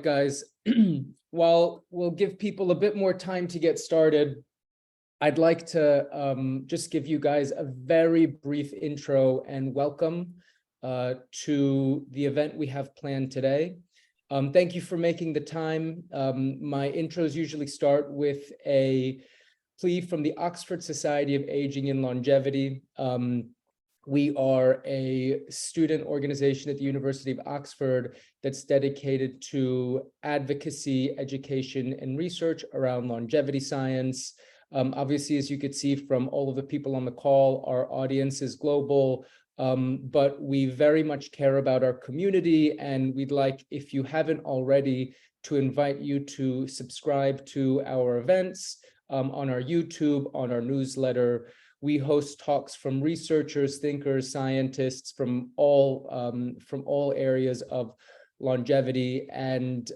Guys, while we'll give people a bit more time to get started, I'd like to just give you guys a very brief intro and welcome to the event we have planned today. Thank you for making the time. My intros usually start with a plea from the Oxford Society of Aging and Longevity. We are a student organization at the University of Oxford that's dedicated to advocacy, education, and research around longevity science. Obviously, as you could see from all of the people on the call, our audience is global, but we very much care about our community, and we'd like, if you haven't already, to invite you to subscribe to our events on our YouTube, on our newsletter. We host talks from researchers, thinkers, scientists from all areas of longevity, and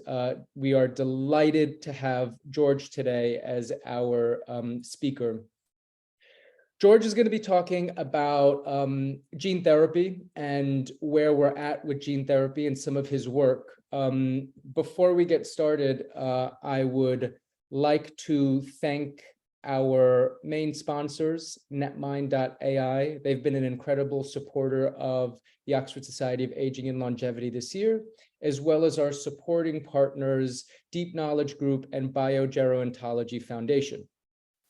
we are delighted to have George today as our speaker. George is going to be talking about gene therapy and where we're at with gene therapy and some of his work. Before we get started, I would like to thank our main sponsors, Netmind.ai. They've been an incredible supporter of the Oxford Society of Aging and Longevity this year, as well as our supporting partners, Deep Knowledge Group and Biogerontology Foundation.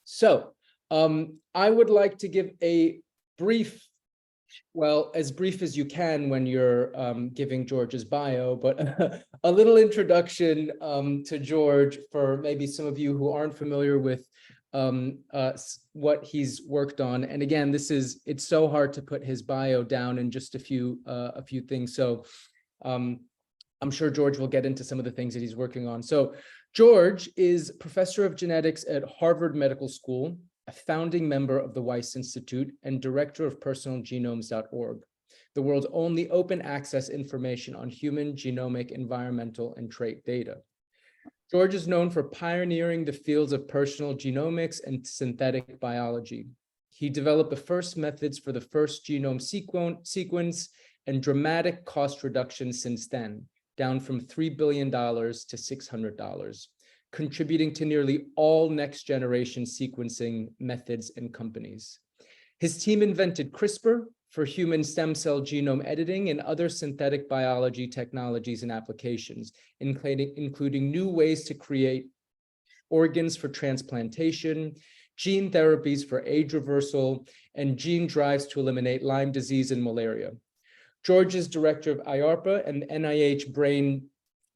So I would like to give a brief, well, as brief as you can when you're giving George's bio, but a little introduction to George for maybe some of you who aren't familiar with what he's worked on. And again, it's so hard to put his bio down in just a few things. So I'm sure George will get into some of the things that he's working on. So George is professor of genetics at Harvard Medical School, a founding member of the Weiss Institute, and director of personalgenomes.org, the world's only open access information on human genomic, environmental, and trait data. George is known for pioneering the fields of personal genomics and synthetic biology. He developed the first methods for the first genome sequence and dramatic cost reduction since then, down from $3 billion to $600, contributing to nearly all next generation sequencing methods and companies. His team invented CRISPR for human stem cell genome editing and other synthetic biology technologies and applications, including new ways to create organs for transplantation, gene therapies for age reversal, and gene drives to eliminate Lyme disease and malaria. George is director of IARPA and NIH Brain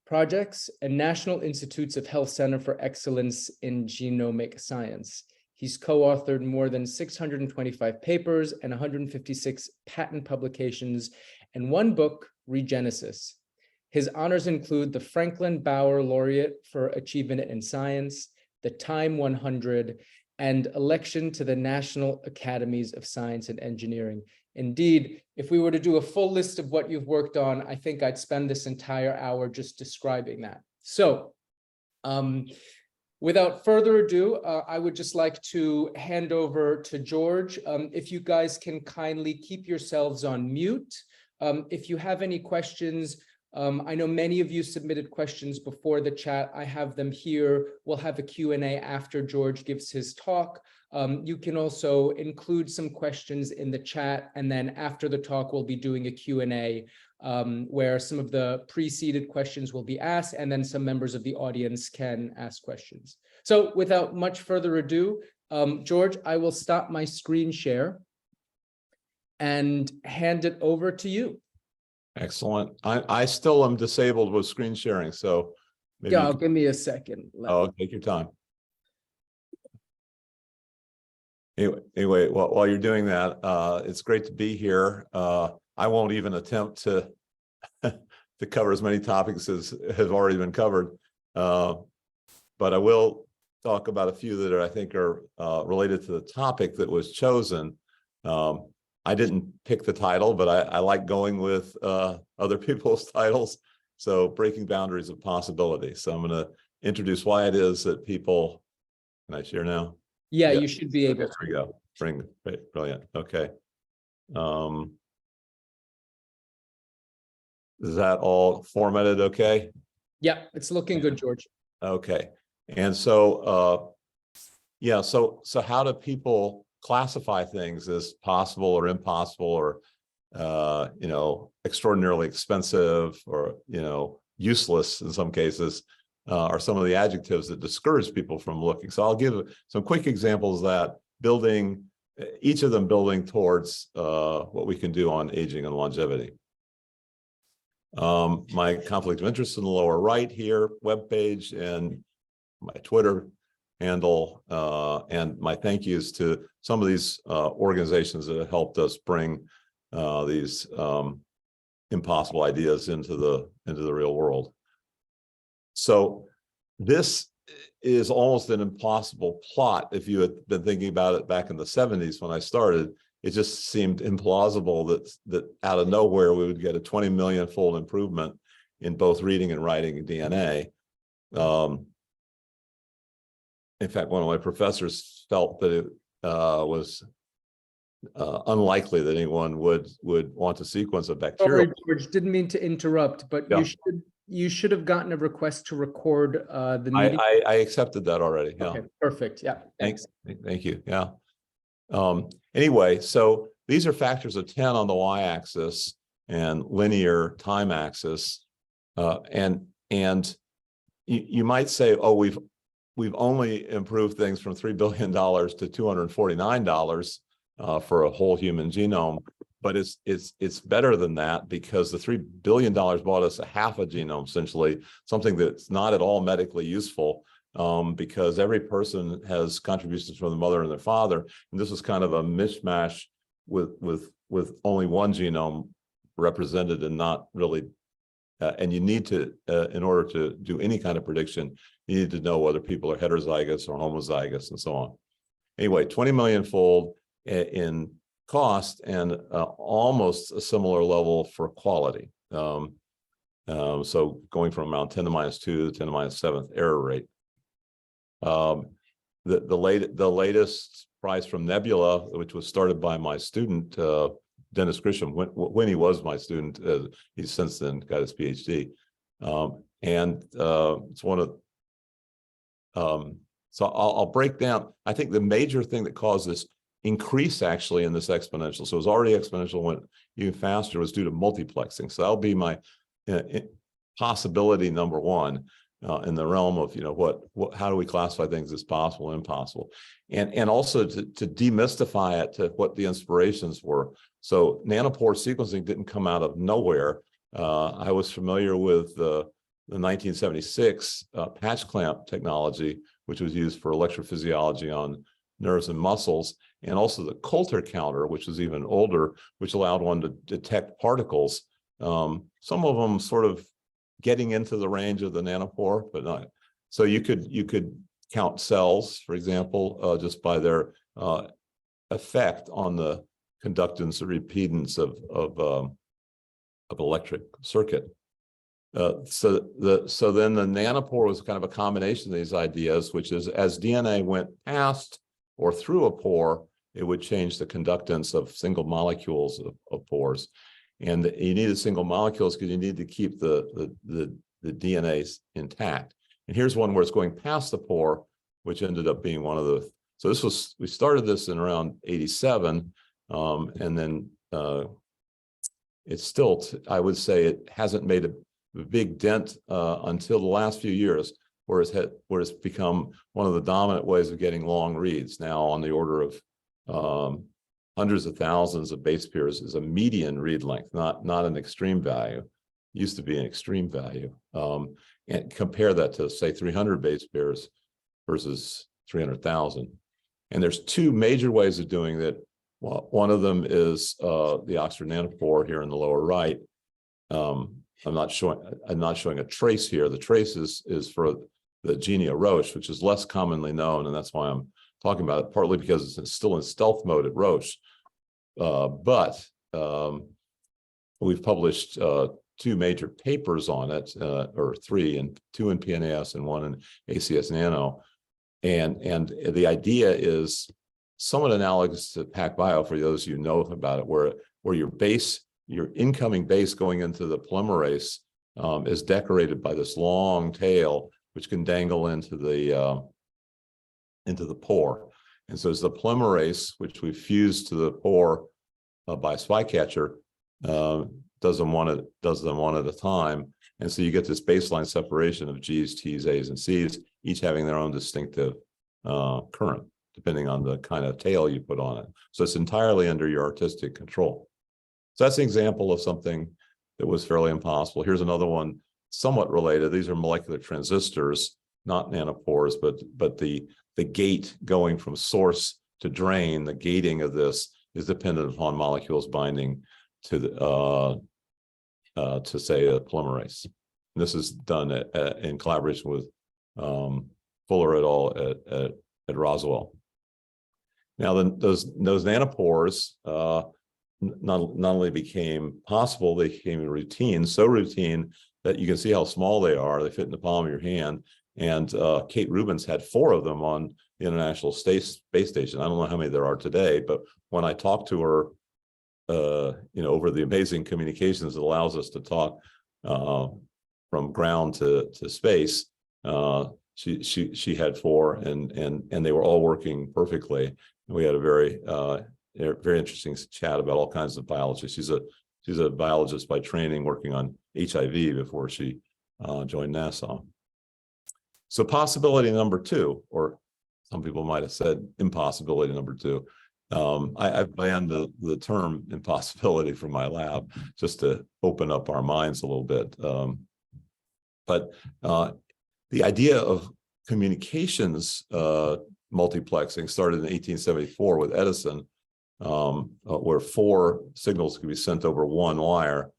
Projects and National Institutes of Health Center for Excellence in Genomic Science. He's co-authored more than 625 papers and 156 patent publications and one book, Regenesis. His honors include the Franklin Bauer Laureate for Achievement in Science, the Time 100, and election to the National Academies of Science and Engineering. Indeed, if we were to do a full list of what you've worked on, I think I'd spend this entire hour just describing that. So, without further ado, I would just like to hand over to George. If you guys can kindly keep yourselves on mute. If you have any questions, I know many of you submitted questions before the chat. I have them here. We'll have a Q&A after George gives his talk. You can also include some questions in the chat, and then after the talk, we'll be doing a Q&A where some of the preceded questions will be asked, and then some members of the audience can ask questions. So without much further ado, George, I will stop my screen share and hand it over to you. Excellent. I still am disabled with screen sharing, so maybe Yeah, give me a second. Take your time. Anyway, while you're doing that, it's great to be here. I won't even attempt to to cover as many topics as have already been covered, but I will talk about a few that I think are related to the topic that was chosen. I didn't pick the title, but I like going with other people's titles. So breaking boundaries of possibility. So I'm going to introduce why it is that people, can I share now? Yeah, you should be able to. There we go. Brilliant. Okay. Is that all formatted okay? Yeah, it's looking good, George. Okay. And so, yeah, so how do people classify things as possible or impossible or, extraordinarily expensive or, useless in some cases, are some of the adjectives that discourage people from looking. So I'll give some quick examples of that, each of them building towards what we can do on aging and longevity. My conflict of interest in the lower right here, webpage, and my Twitter handle, and my thank yous to some of these organizations that have helped us bring these impossible ideas into the real world. So this is almost an impossible plot. If you had been thinking about it back in the 70s when I started, it just seemed implausible that out of nowhere we would get a 20 million fold improvement in both reading and writing DNA. In fact, one of my professors felt that it was unlikely that anyone would want to sequence a bacterial. Sorry, George, didn't mean to interrupt, but Yeah. you should have gotten a request to record the meeting. I accepted that already. Yeah. Okay, perfect. Yeah, thanks. Thank you. Yeah. Anyway, so these are factors of 10 on the y-axis and linear time axis, and you might say, oh, we've only improved things from $3 billion to $249 for a whole human genome, but it's better than that because the $3 billion bought us a half a genome, essentially, something that's not at all medically useful, because every person has contributions from the mother and their father, and this was kind of a mishmash with only one genome represented and not really. And you need to, in order to do any kind of prediction, you need to know whether people are heterozygous or homozygous and so on. Anyway, 20 million fold in cost and almost a similar level for quality. So going from around 10 to minus 2 to 10 to minus 7th error rate. The latest prize from Nebula, which was started by my student, Dennis Grisham, when he was my student, he's since then got his PhD. It's one of, so I'll break down. I think the major thing that caused this increase actually in this exponential, so it was already exponential, went even faster, was due to multiplexing. So that'll be my possibility number one in the realm of, how do we classify things as possible and impossible? And also to demystify it to what the inspirations were. So nanopore sequencing didn't come out of nowhere. I was familiar with the 1976 patch clamp technology, which was used for electrophysiology on nerves and muscles, and also the Coulter counter, which was even older, which allowed one to detect particles. Some of them sort of getting into the range of the nanopore, but not. So you could count cells, for example, just by their effect on the conductance or impedance of electric circuit. So then the nanopore was kind of a combination of these ideas, which is as DNA went past or through a pore, it would change the conductance of single molecules of pores. And you needed single molecules because you need to keep the DNA intact. And here's one where it's going past the pore, which ended up being one of the, so we started this in around 87, and then it's still, I would say it hasn't made a big dent until the last few years, where it's become one of the dominant ways of getting long reads, now on the order of hundreds of thousands of base pairs is a median read length, not an extreme value. Used to be an extreme value. And compare that to, say, 300 base pairs versus 300,000. And there's two major ways of doing that. Well, one of them is the Oxford nanopore here in the lower right. I'm not showing a trace here. The trace is for the Genia Roche, which is less commonly known, and that's why I'm talking about it, partly because it's still in stealth mode at Roche. But we've published two major papers on it, or three, and two in PNAS and one in ACS Nano. And the idea is somewhat analogous to PacBio, for those you know about it, where your incoming base going into the polymerase is decorated by this long tail, which can dangle into the pore. And so as the polymerase, which we fuse to the pore by spycatcher, does them one at a time. And so you get this baseline separation of G's, T's, A's, and C's, each having their own distinctive current, depending on the kind of tail you put on it. So it's entirely under your artistic control. So that's an example of something that was fairly impossible. Here's another one, somewhat related. These are molecular transistors, not nanopores, but the gate going from source to drain, the gating of this is dependent upon molecules binding to the to say a polymerase. And this is done in collaboration with Fuller et al. At Roswell. Now, those nanopores not only became possible, they became routine, so routine that you can see how small they are. They fit in the palm of your hand. And Kate Rubins had 4 of them on the International Space Station. I don't know how many there are today, but when I talked to her, over the amazing communications that allows us to talk from ground to space, she had 4, and they were all working perfectly. And we had a very interesting chat about all kinds of biology. She's a biologist by training, working on HIV before she joined NASA. So possibility number 2, or some people might have said impossibility number 2. I've banned the term impossibility from my lab just to open up our minds a little bit. But the idea of communications multiplexing started in 1874 with Edison, where 4 signals could be sent over one wire.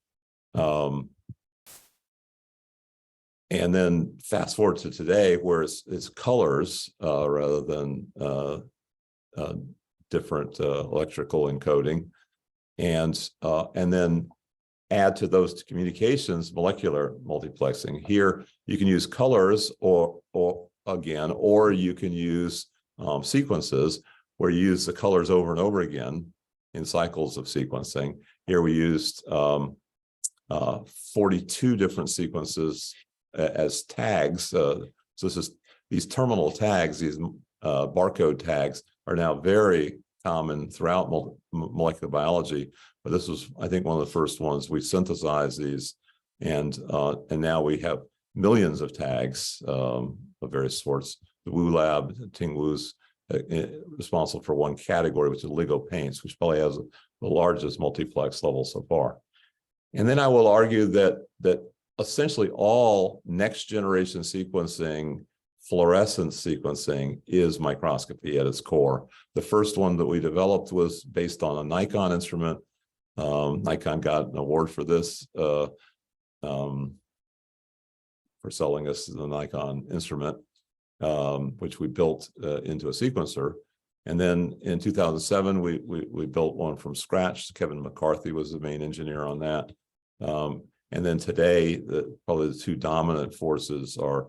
And then fast forward to today, where it's colors rather than different electrical encoding, and then add to those communications molecular multiplexing. Here you can use colors, or you can use sequences, where you use the colors over and over again in cycles of sequencing. Here we used 42 different sequences as tags. So these terminal tags, these barcode tags, are now very common throughout molecular biology. But this was, I think, one of the first ones we synthesized these, and now we have millions of tags of various sorts. The Wu lab, Ting Wu's responsible for one category, which is oligopaints, which probably has the largest multiplex level so far. And then I will argue that essentially all next generation sequencing, fluorescence sequencing, is microscopy at its core. The first one that we developed was based on a Nikon instrument. Nikon got an award for this, for selling us the Nikon instrument, which we built into a sequencer. And then in 2007, we built one from scratch. Kevin McCarthy was the main engineer on that. And then today, probably the 2 dominant forces are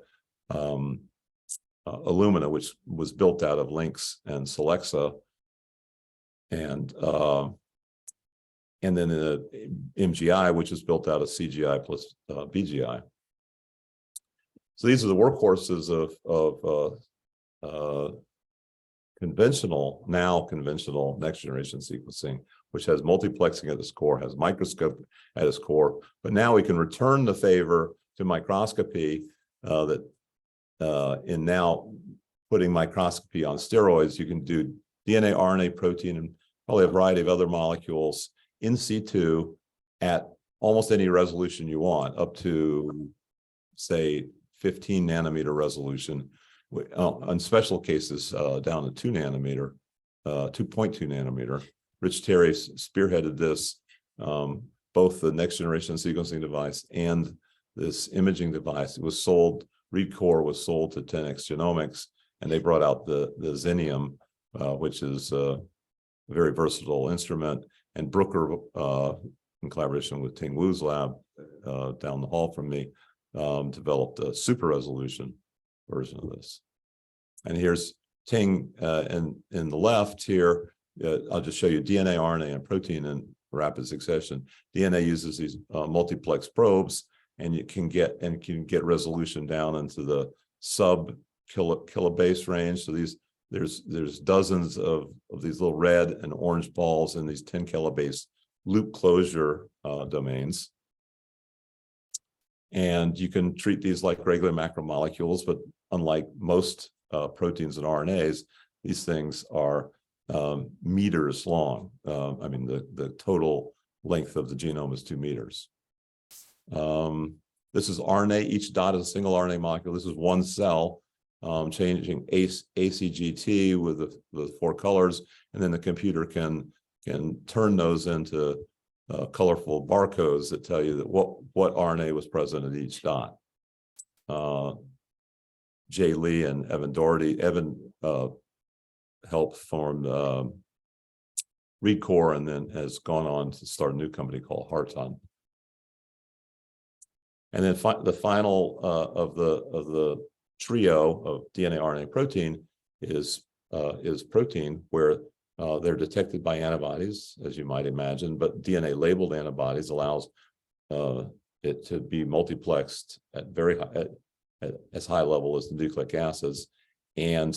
Illumina, which was built out of Lynx and Solexa, and then MGI, which is built out of CGI plus BGI. So these are the workhorses of conventional next generation sequencing, which has multiplexing at its core, has microscope at its core. But now we can return the favor to microscopy, in now putting microscopy on steroids. You can do DNA, RNA, protein, and probably a variety of other molecules in situ at almost any resolution you want, up to, say, 15 nanometer resolution. On special cases, down to 2 nanometer, 2.2 nanometer. Rich Terry spearheaded this, both the next generation sequencing device and this imaging device. It was sold, ReadCore was sold to 10x Genomics, and they brought out the Xenium, which is a very versatile instrument. And Brooker, in collaboration with Ting Wu's lab down the hall from me, developed a super resolution version of this. And here's Ting in the left here. I'll just show you DNA, RNA, and protein in rapid succession. DNA uses these multiplex probes, and you can get resolution down into the sub kilobase range. So there's dozens of these little red and orange balls in these 10 kilobase loop closure domains. And you can treat these like regular macromolecules, but unlike most proteins and RNAs, these things are meters long. I mean, the total length of the genome is 2 meters. This is RNA. Each dot is a single RNA molecule. This is one cell, changing ACGT with the 4 colors, and then the computer can turn those into colorful barcodes that tell you that what RNA was present at each dot. Jay Lee and Evan Doherty. Evan helped form ReadCore and then has gone on to start a new company called Harton. And then the final of the trio of DNA, RNA, protein is protein, where they're detected by antibodies, as you might imagine, but DNA labeled antibodies allows it to be multiplexed at very high, at as high level as the nucleic acids, and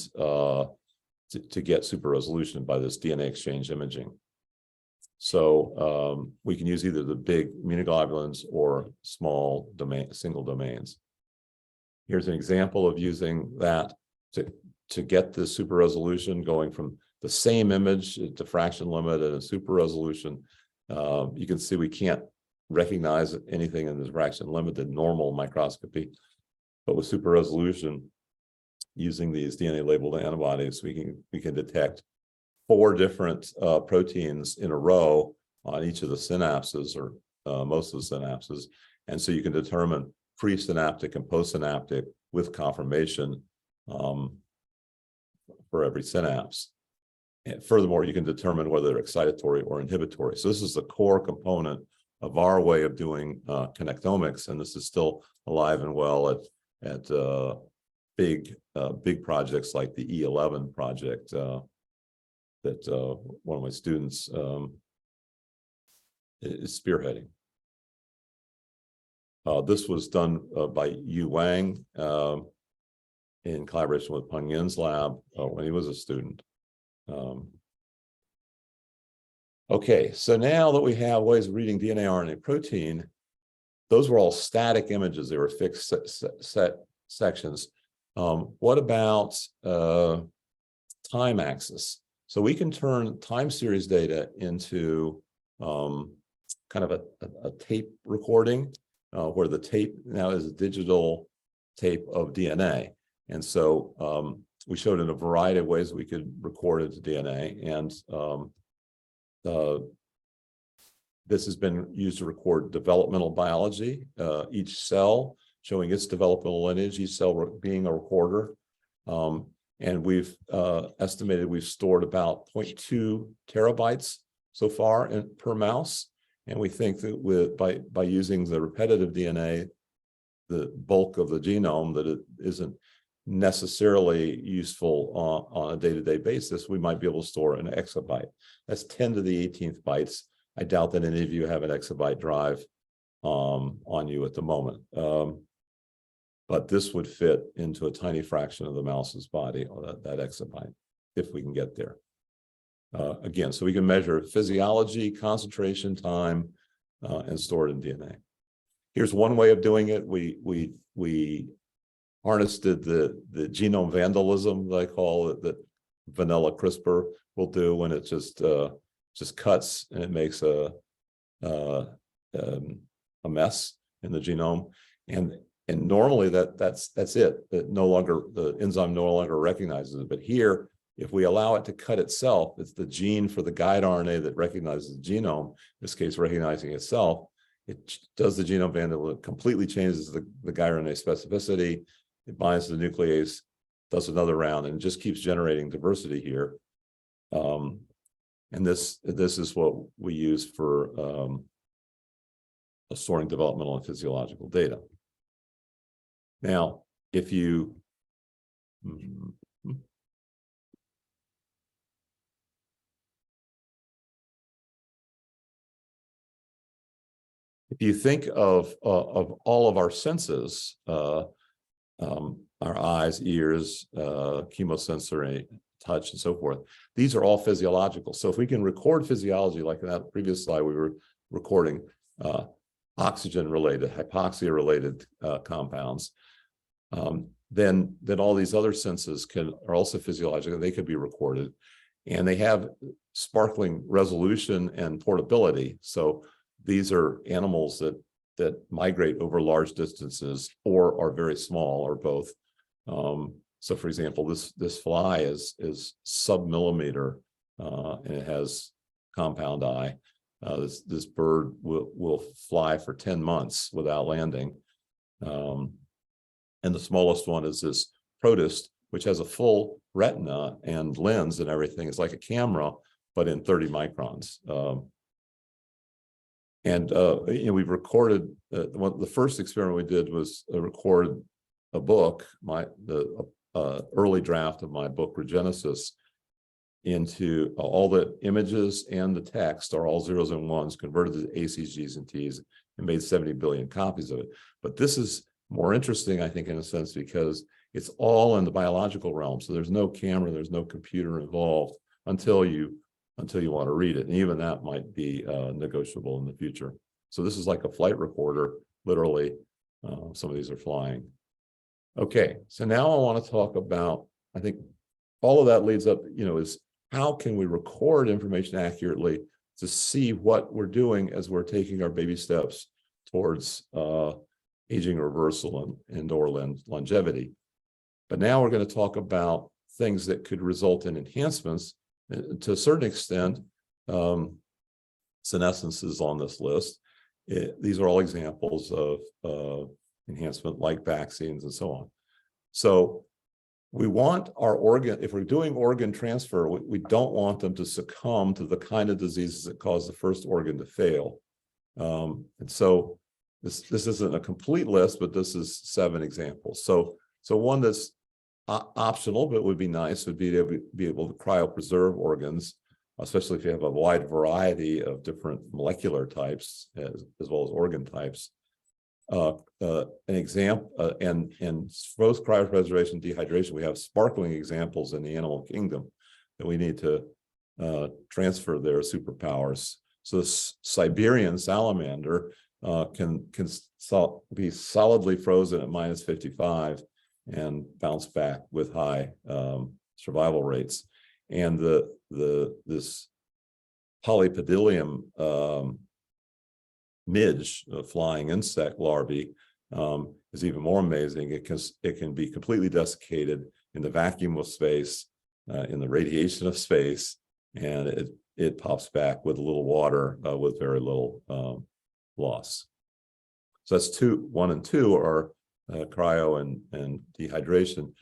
to get super resolution by this DNA exchange imaging. So we can use either the big immunoglobulins or small single domains. Here's an example of using that to get the super resolution, going from the same image at diffraction limit and a super resolution. You can see we can't recognize anything in the diffraction limit in normal microscopy, but with super resolution, using these DNA labeled antibodies, we can detect 4 different proteins in a row on each of the synapses, or most of the synapses. And so you can determine presynaptic and postsynaptic with confirmation for every synapse. And furthermore, you can determine whether they're excitatory or inhibitory. So this is the core component of our way of doing connectomics, and this is still alive and well at big projects like the E11 project that one of my students is spearheading. This was done by Yu Wang in collaboration with Peng Yin's lab when he was a student. Okay, so now that we have ways of reading DNA, RNA, protein, those were all static images. They were fixed set sections. What about time axis? So we can turn time series data into kind of a tape recording, where the tape now is a digital tape of DNA. And so we showed in a variety of ways we could record it to DNA. And this has been used to record developmental biology, each cell showing its developmental lineage, each cell being a recorder. And we've estimated we've stored about 0.2 terabytes so far per mouse. And we think that by using the repetitive DNA, the bulk of the genome, that it isn't necessarily useful on a day-to-day basis, we might be able to store an exabyte. That's 10 to the 18th bytes. I doubt that any of you have an exabyte drive on you at the moment. But this would fit into a tiny fraction of the mouse's body, or that exabyte, if we can get there. Again, so we can measure physiology, concentration, time, and store it in DNA. Here's one way of doing it. We harnessed the genome vandalism, that I call it, that vanilla CRISPR will do when it just cuts and it makes a mess in the genome. And normally that's it. The enzyme no longer recognizes it. But here, if we allow it to cut itself, it's the gene for the guide RNA that recognizes the genome, in this case recognizing itself. It does the genome vandalism, completely changes the guide RNA specificity. It binds to the nuclease, does another round, and just keeps generating diversity here. And this is what we use for storing developmental and physiological data. Now, if you if you think of all of our senses, our eyes, ears, chemosensory, touch, and so forth, these are all physiological. So if we can record physiology, like in that previous slide, we were recording oxygen-related, hypoxia-related compounds, then all these other senses are also physiological. They could be recorded, and they have sparkling resolution and portability. So these are animals that migrate over large distances or are very small, or both. So, for example, this fly is sub-millimeter, and it has compound eye. This bird will fly for 10 months without landing. And the smallest one is this protist, which has a full retina and lens and everything. It's like a camera, but in 30 microns. We've recorded, the first experiment we did was record a book, the early draft of my book, Regenesis, into all the images and the text are all zeros and ones converted to ACs, Gs, and Ts, and made 70 billion copies of it. But this is more interesting, I think, in a sense, because it's all in the biological realm. So there's no camera, there's no computer involved until you want to read it. And even that might be negotiable in the future. So this is like a flight recorder, literally. Some of these are flying. Okay, so now I want to talk about, I think all of that leads up, is how can we record information accurately to see what we're doing as we're taking our baby steps towards aging reversal and or longevity. But now we're going to talk about things that could result in enhancements. To a certain extent, senescence is on this list. These are all examples of enhancement, like vaccines and so on. So we want our organ, if we're doing organ transfer, we don't want them to succumb to the kind of diseases that cause the first organ to fail. And so this isn't a complete list, but this is 7 examples. So one that's optional, but would be nice, would be to be able to cryopreserve organs, especially if you have a wide variety of different molecular types as well as organ types. An example, and both cryopreservation, dehydration, we have sparkling examples in the animal kingdom that we need to transfer their superpowers. So the Siberian salamander can be solidly frozen at -55 and bounce back with high survival rates. And this Polypedillium midge, flying insect larvae, is even more amazing. It can be completely desiccated in the vacuum of space, in the radiation of space, and it pops back with a little water with very little loss. So that's 1 and 2 are cryo and dehydration.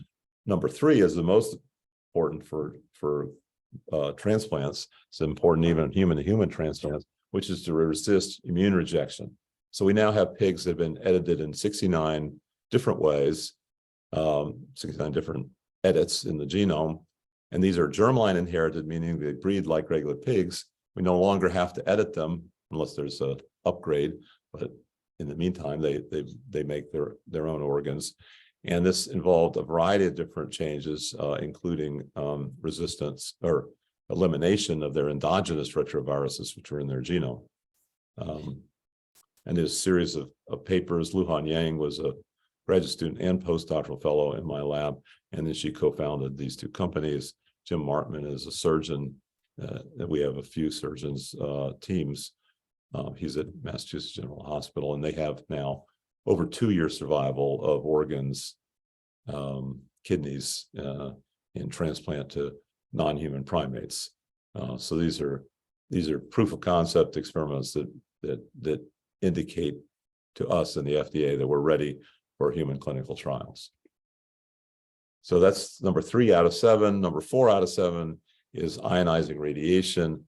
Number 3 is the most important for transplants. It's important even human-to-human transplants, which is to resist immune rejection. So we now have pigs that have been edited in 69 different ways, 69 different edits in the genome. And these are germline inherited, meaning they breed like regular pigs. We no longer have to edit them unless there's an upgrade. But in the meantime, they make their own organs. And this involved a variety of different changes, including resistance or elimination of their endogenous retroviruses, which are in their genome. And there's a series of papers. Luhan Yang was a graduate student and postdoctoral fellow in my lab, and then she co-founded these 2 companies. Jim Martman is a surgeon. We have a few surgeons teams. He's at Massachusetts General Hospital, and they have now over 2-year survival of organs, kidneys, in transplant to non-human primates. So these are proof of concept experiments that indicate to us and the FDA that we're ready for human clinical trials. So that's number 3 out of 7. Number 4 out of 7 is ionizing radiation.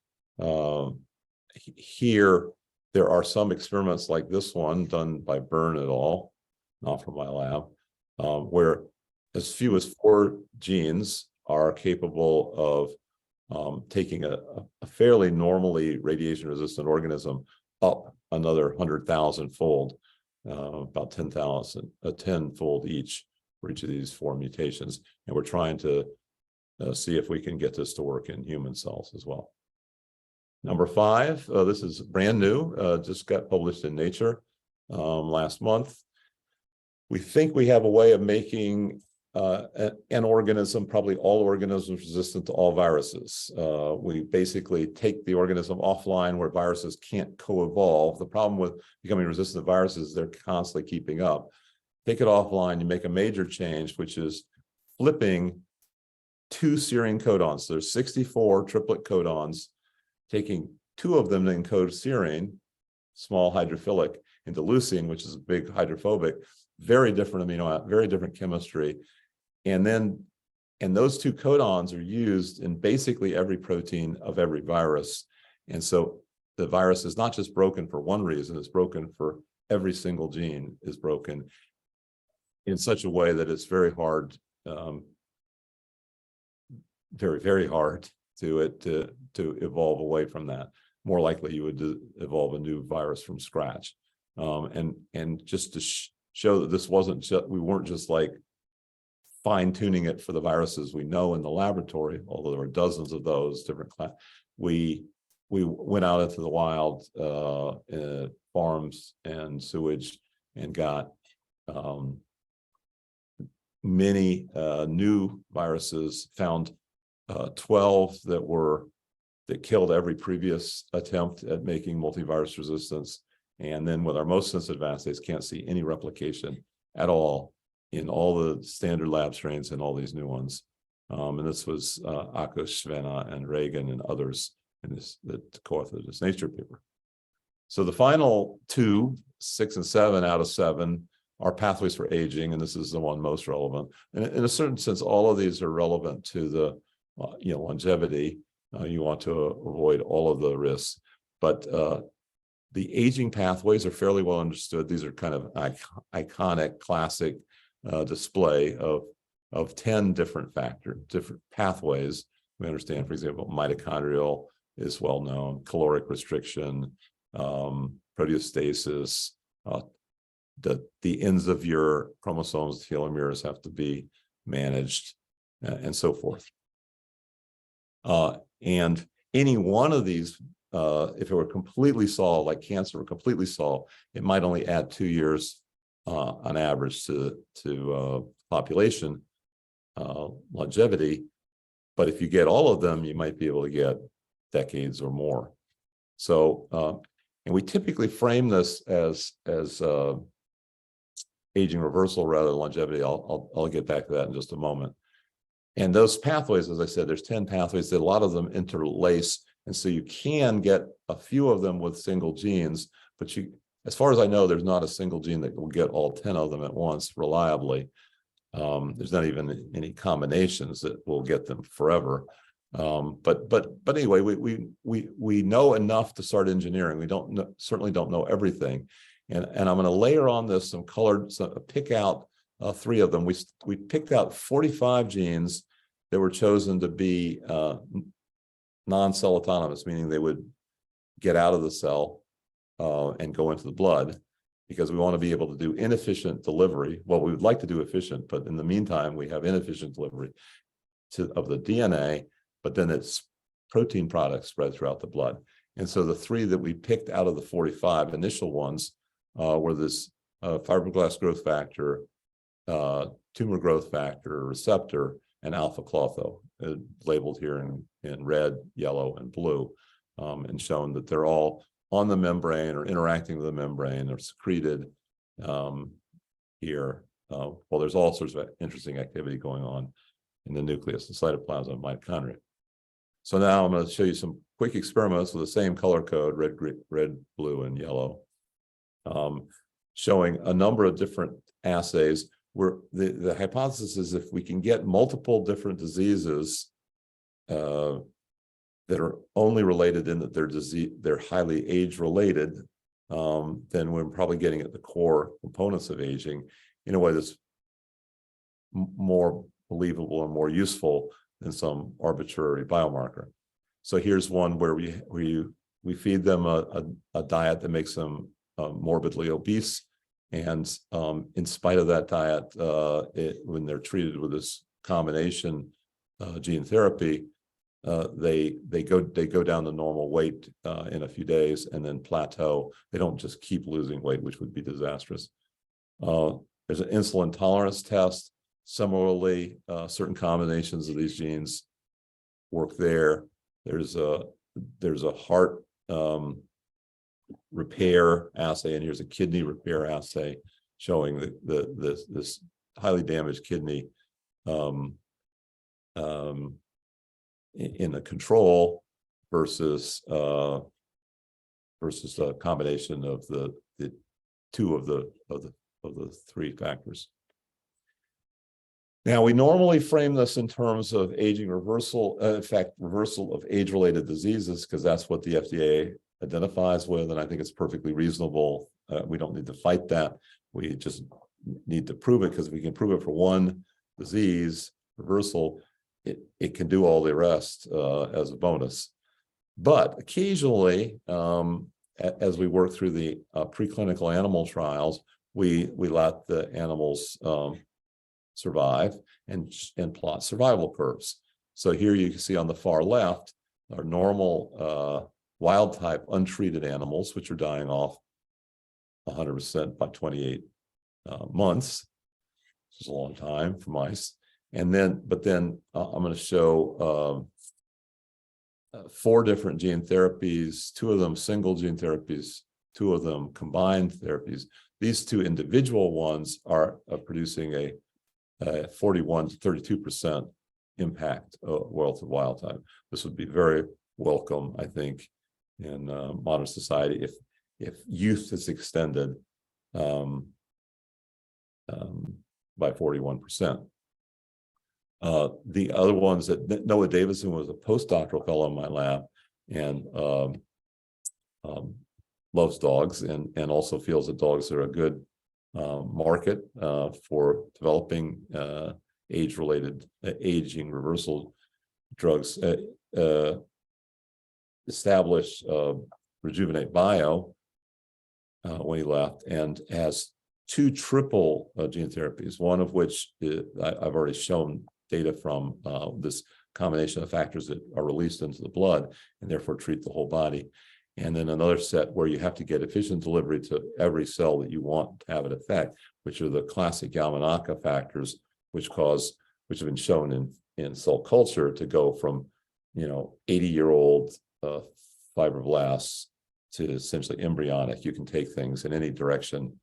Here, there are some experiments like this one done by Byrne et al., not from my lab, where as few as 4 genes are capable of taking a fairly normally radiation-resistant organism, up another 100,000 fold, about 10,000, 10-fold each for each of these 4 mutations. And we're trying to see if we can get this to work in human cells as well. Number 5, this is brand new, just got published in Nature last month. We think we have a way of making an organism, probably all organisms, resistant to all viruses. We basically take the organism offline where viruses can't co-evolve. The problem with becoming resistant to viruses is they're constantly keeping up. Take it offline, you make a major change, which is flipping 2 serine codons. So there's 64 triplet codons, taking 2 of them to encode serine, small hydrophilic, into leucine, which is a big hydrophobic, very different amino acid, very different chemistry. And those 2 codons are used in basically every protein of every virus. And so the virus is not just broken for one reason, it's broken for every single gene is broken in such a way that it's very hard, very, very hard to evolve away from that. More likely you would evolve a new virus from scratch. And just to show that this wasn't just, we weren't just like fine-tuning it for the viruses we know in the laboratory, although there were dozens of those different class. We went out into the wild, farms and sewage, and got many new viruses, found 12 that killed every previous attempt at making multivirus resistance. And then with our most sensitive assays, can't see any replication at all in all the standard lab strains and all these new ones. And this was Akush, Svena, and Reagan and others in that co-authored this Nature paper. So the final 2, 6 and 7 out of 7 are pathways for aging, and this is the one most relevant. And in a certain sense, all of these are relevant to the longevity. You want to avoid all of the risks, but the aging pathways are fairly well understood. These are kind of iconic, classic display of 10 different pathways. We understand, for example, mitochondrial is well known, caloric restriction, proteostasis, the ends of your chromosomes, telomeres have to be managed, and so forth. And any one of these, if it were completely solved, like cancer were completely solved, it might only add 2 years on average to population longevity. But if you get all of them, you might be able to get decades or more. So, and we typically frame this as aging reversal rather than longevity. I'll get back to that in just a moment. And those pathways, as I said, there's 10 pathways that a lot of them interlace. And so you can get a few of them with single genes, but as far as I know, there's not a single gene that will get all 10 of them at once reliably. There's not even any combinations that will get them forever. But anyway, we know enough to start engineering. We certainly don't know everything. And I'm going to layer on this some colored, pick out 3 of them. We picked out 45 genes that were chosen to be non-cell autonomous, meaning they would get out of the cell and go into the blood, because we want to be able to do inefficient delivery. Well, we would like to do efficient, but in the meantime, we have inefficient delivery of the DNA, but then it's protein products spread throughout the blood. And so the 3 that we picked out of the 45 initial ones were this fibroblast growth factor, tumor growth factor receptor, and alpha klotho, labeled here in red, yellow, and blue, and shown that they're all on the membrane or interacting with the membrane or secreted here. Well, there's all sorts of interesting activity going on in the nucleus, the cytoplasm, and mitochondria. So now I'm going to show you some quick experiments with the same color code, red, blue, and yellow, showing a number of different assays where the hypothesis is if we can get multiple different diseases that are only related in that they're highly age-related, then we're probably getting at the core components of aging in a way that's more believable and more useful than some arbitrary biomarker. So here's one where we we feed them a diet that makes them morbidly obese. And in spite of that diet, when they're treated with this combination gene therapy, they go down to normal weight in a few days and then plateau. They don't just keep losing weight, which would be disastrous. There's an insulin tolerance test. Similarly, certain combinations of these genes work there. There's a heart repair assay, and here's a kidney repair assay showing this highly damaged kidney in the control versus a combination of the two of the three factors. Now, we normally frame this in terms of aging reversal, in fact, reversal of age-related diseases, because that's what the FDA identifies with, and I think it's perfectly reasonable. We don't need to fight that. We just need to prove it, because if we can prove it for one disease, reversal, it can do all the rest as a bonus. But occasionally, as we work through the preclinical animal trials, we let the animals survive and plot survival curves. So here you can see on the far left are normal wild type untreated animals, which are dying off 100% by 28 months, which is a long time for mice. And then, I'm going to show 4 different gene therapies, 2 of them single gene therapies, 2 of them combined therapies. These 2 individual ones are producing a 41 to 32% impact relative to wild type. This would be very welcome, I think, in modern society if youth is extended by 41%. The other ones that Noah Davidson was a postdoctoral fellow in my lab and loves dogs and also feels that dogs are a good market for developing age-related aging reversal drugs. Established Rejuvenate Bio when he left, and has 2 triple gene therapies, one of which I've already shown data from this combination of factors that are released into the blood and therefore treat the whole body. And then another set where you have to get efficient delivery to every cell that you want to have an effect, which are the classic Yamanaka factors, which have been shown in cell culture to go from 80-year-old fibroblasts to essentially embryonic. You can take things in any direction,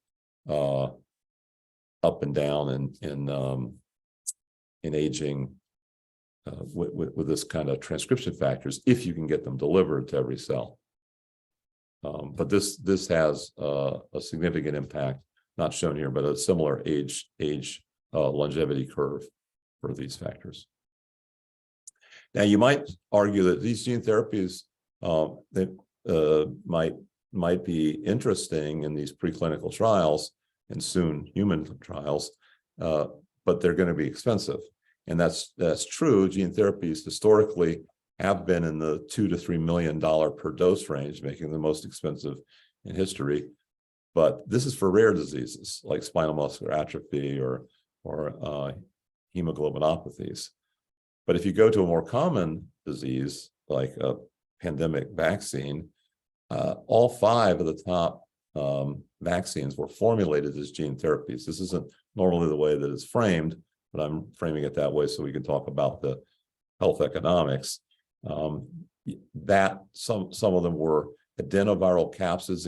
up and down in aging with this kind of transcription factors, if you can get them delivered to every cell. But this has a significant impact, not shown here, but a similar age longevity curve for these factors. Now, you might argue that these gene therapies might be interesting in these preclinical trials and soon human trials, but they're going to be expensive, and that's true. Gene therapies historically have been in the $2 to $3 million per dose range, making them the most expensive in history. But this is for rare diseases like spinal muscular atrophy or hemoglobinopathies. But if you go to a more common disease like a pandemic vaccine, all 5 of the top vaccines were formulated as gene therapies. This isn't normally the way that it's framed, but I'm framing it that way so we can talk about the health economics. That some of them were adenoviral capsids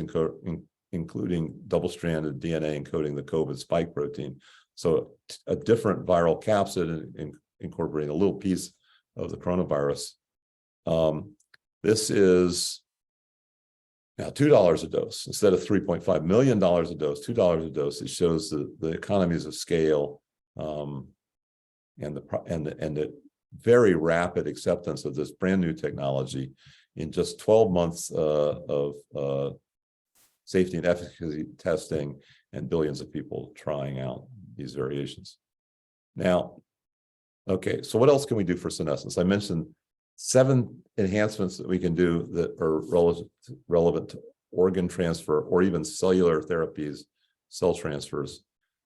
including double-stranded DNA encoding the COVID spike protein. So a different viral capsid incorporating a little piece of the coronavirus. This is now $2 a dose instead of $3.5 million a dose. $2 a dose. It shows the economies of scale and the very rapid acceptance of this brand new technology in just 12 months of safety and efficacy testing and billions of people trying out these variations. Now, okay, so what else can we do for senescence? I mentioned 7 enhancements that we can do that are relevant to organ transfer or even cellular therapies, cell transfers.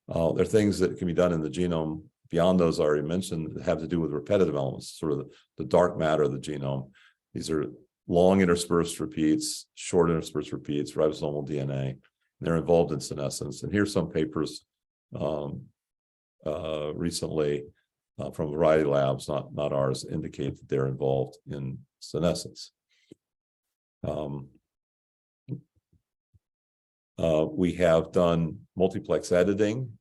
There are things that can be done in the genome beyond those I already mentioned that have to do with repetitive elements, sort of the dark matter of the genome. These are long interspersed repeats, short interspersed repeats, ribosomal DNA, and they're involved in senescence. And here's some papers recently from a variety of labs, not ours, indicate that they're involved in senescence. We have done multiplex editing.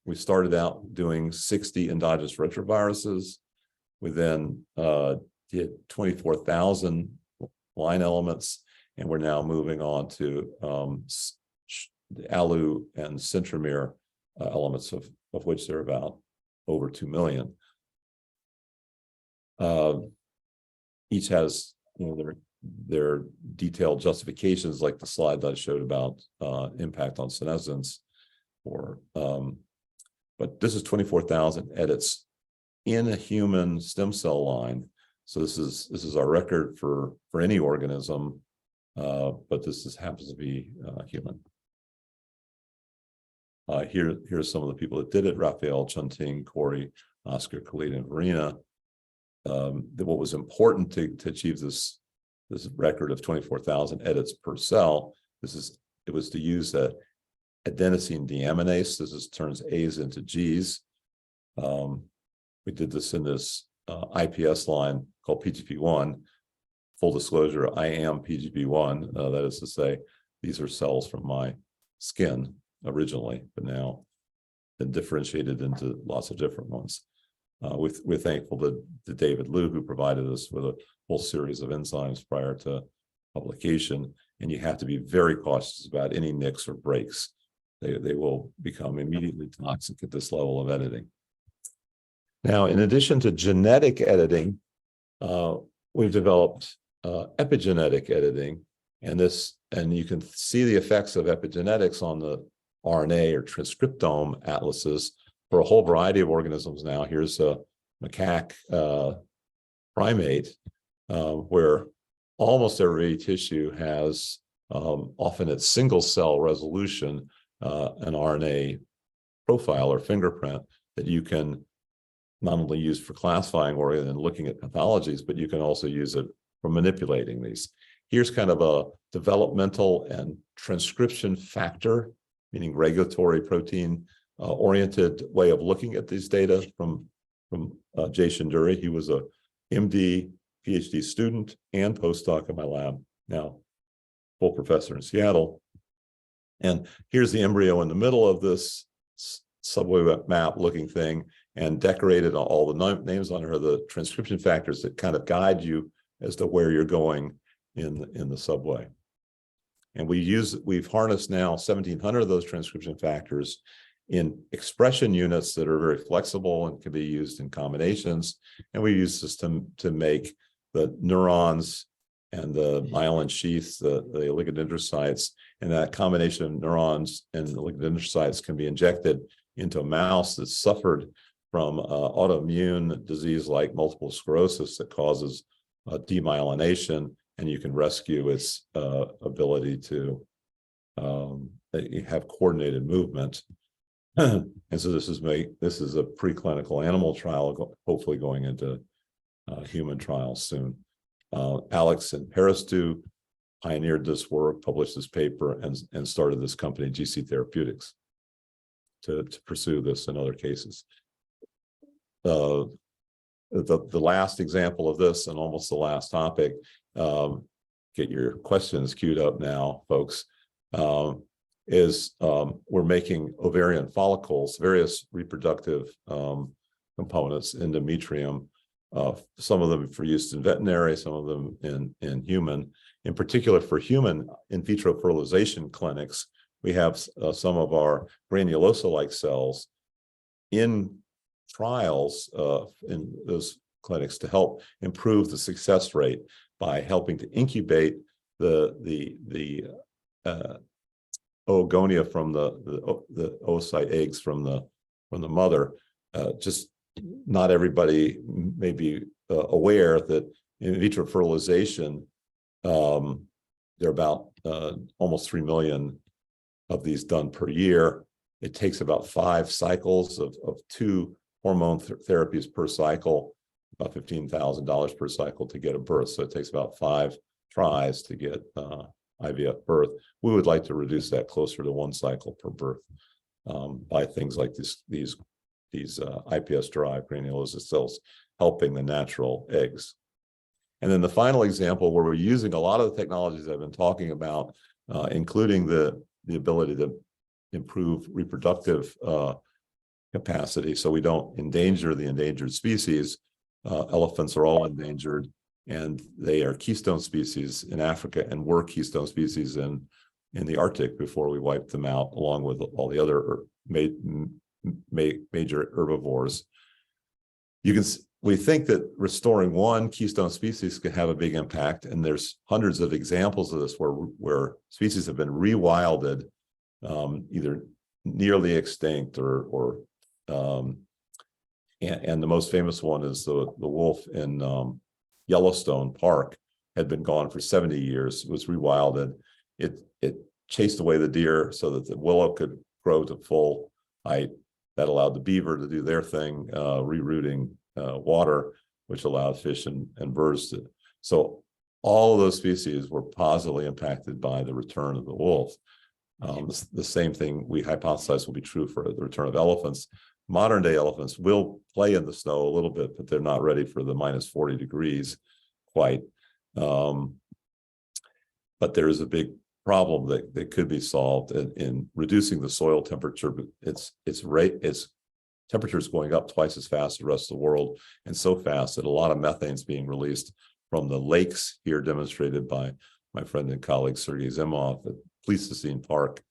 We started out doing 60 endogenous retroviruses. We then did 24,000 line elements, and we're now moving on to alu and centromere elements, of which there are about over 2 million. Each has, their detailed justifications, like the slide that I showed about impact on senescence. But this is 24,000 edits in a human stem cell line. So this is our record for any organism, but this happens to be human. Here's some of the people that did it: Raphael, Chunting, Corey, Oscar, Khalid, and Verena. What was important to achieve this record of 24,000 edits per cell, it was to use adenosine deaminase. This turns A's into G's. We did this in this IPS line called PGP1. Full disclosure, I am PGP1. That is to say, these are cells from my skin originally, but now been differentiated into lots of different ones. We're thankful to David Liu, who provided us with a whole series of enzymes prior to publication. And you have to be very cautious about any nicks or breaks. They will become immediately toxic at this level of editing. Now, in addition to genetic editing, we've developed epigenetic editing, and you can see the effects of epigenetics on the RNA or transcriptome atlases for a whole variety of organisms. Now, here's a macaque primate where almost every tissue has, often at single cell resolution, an RNA profile or fingerprint that you can not only use for classifying organ and looking at pathologies, but you can also use it for manipulating these. Here's kind of a developmental and transcription factor, meaning regulatory protein oriented way of looking at these data from Jay Shinduri. He was a MD, PhD student and postdoc in my lab, now full professor in Seattle. And here's the embryo in the middle of this subway map looking thing, and decorated all the names on her, the transcription factors that kind of guide you as to where you're going in the subway. And we've harnessed now 1,700 of those transcription factors in expression units that are very flexible and can be used in combinations. And we use this to make the neurons and the myelin sheaths, the oligodendrocytes, and that combination of neurons and oligodendrocytes can be injected into a mouse that suffered from autoimmune disease like multiple sclerosis that causes demyelination, and you can rescue its ability to have coordinated movement. And so this is a preclinical animal trial, hopefully going into human trials soon. Alex and Peristu pioneered this work, published this paper, and started this company, GC Therapeutics, to pursue this in other cases. The last example of this, and almost the last topic, get your questions queued up now, folks, is we're making ovarian follicles, various reproductive components, endometrium, some of them for use in veterinary, some of them in human. In particular, for human in vitro fertilization clinics, we have some of our granulosa-like cells in trials in those clinics to help improve the success rate by helping to incubate the oogonia from the oocyte eggs from the mother. Just not everybody may be aware that in vitro fertilization, there are about almost 3 million of these done per year. It takes about 5 cycles of 2 hormone therapies per cycle, about $15,000 per cycle to get a birth. So it takes about 5 tries to get IVF birth. We would like to reduce that closer to 1 cycle per birth by things like these iPS-derived granulosa cells helping the natural eggs. And then the final example where we're using a lot of the technologies I've been talking about, including the ability to improve reproductive capacity so we don't endanger the endangered species. Elephants are all endangered, and they are keystone species in Africa and were keystone species in the Arctic before we wiped them out, along with all the other major herbivores. We think that restoring one keystone species can have a big impact, and there's hundreds of examples of this where species have been rewilded, either nearly extinct or and the most famous one is the wolf in Yellowstone Park. Had been gone for 70 years, was rewilded. It chased away the deer so that the willow could grow to full height. That allowed the beaver to do their thing, rerouting water, which allowed fish and birds to. So all of those species were positively impacted by the return of the wolf. The same thing we hypothesize will be true for the return of elephants. Modern day elephants will play in the snow a little bit, but they're not ready for the minus 40 degrees quite. But there is a big problem that could be solved in reducing the soil temperature. Its temperature is going up twice as fast as the rest of the world, and so fast that a lot of methane is being released from the lakes here, demonstrated by my friend and colleague Sergei Zimov at Pleistocene Park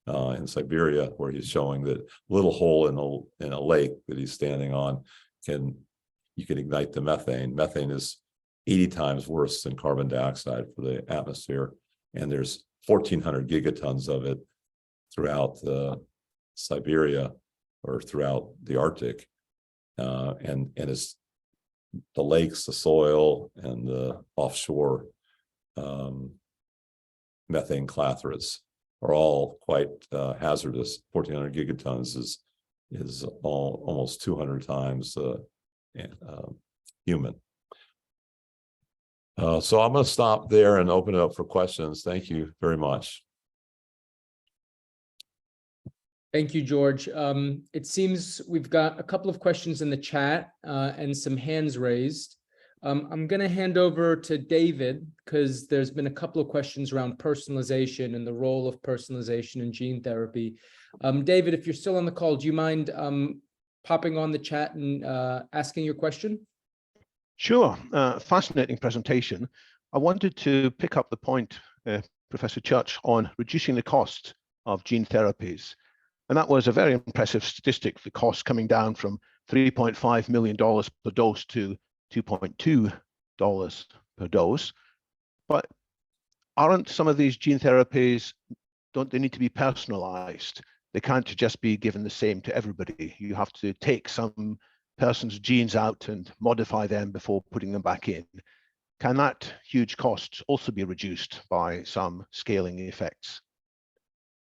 in Siberia, where he's showing that little hole in a lake that he's standing on you can ignite the methane. Methane is 80 times worse than carbon dioxide for the atmosphere, and there's 1,400 gigatons of it throughout Siberia or throughout the Arctic, and it's the lakes, the soil, and the offshore methane clathrates are all quite hazardous. 1,400 gigatons is almost 200 times human. So I'm going to stop there and open it up for questions. Thank you very much. Thank you, George. It seems we've got a couple of questions in the chat and some hands raised. I'm going to hand over to David because there's been a couple of questions around personalization and the role of personalization in gene therapy. David, if you're still on the call, do you mind popping on the chat and asking your question? Sure. Fascinating presentation. I wanted to pick up the point, Professor Church, on reducing the cost of gene therapies. And that was a very impressive statistic, the cost coming down from $3.5 million per dose to $2.2 per dose. But aren't some of these gene therapies, don't they need to be personalized? They can't just be given the same to everybody. You have to take some person's genes out and modify them before putting them back in. Can that huge cost also be reduced by some scaling effects?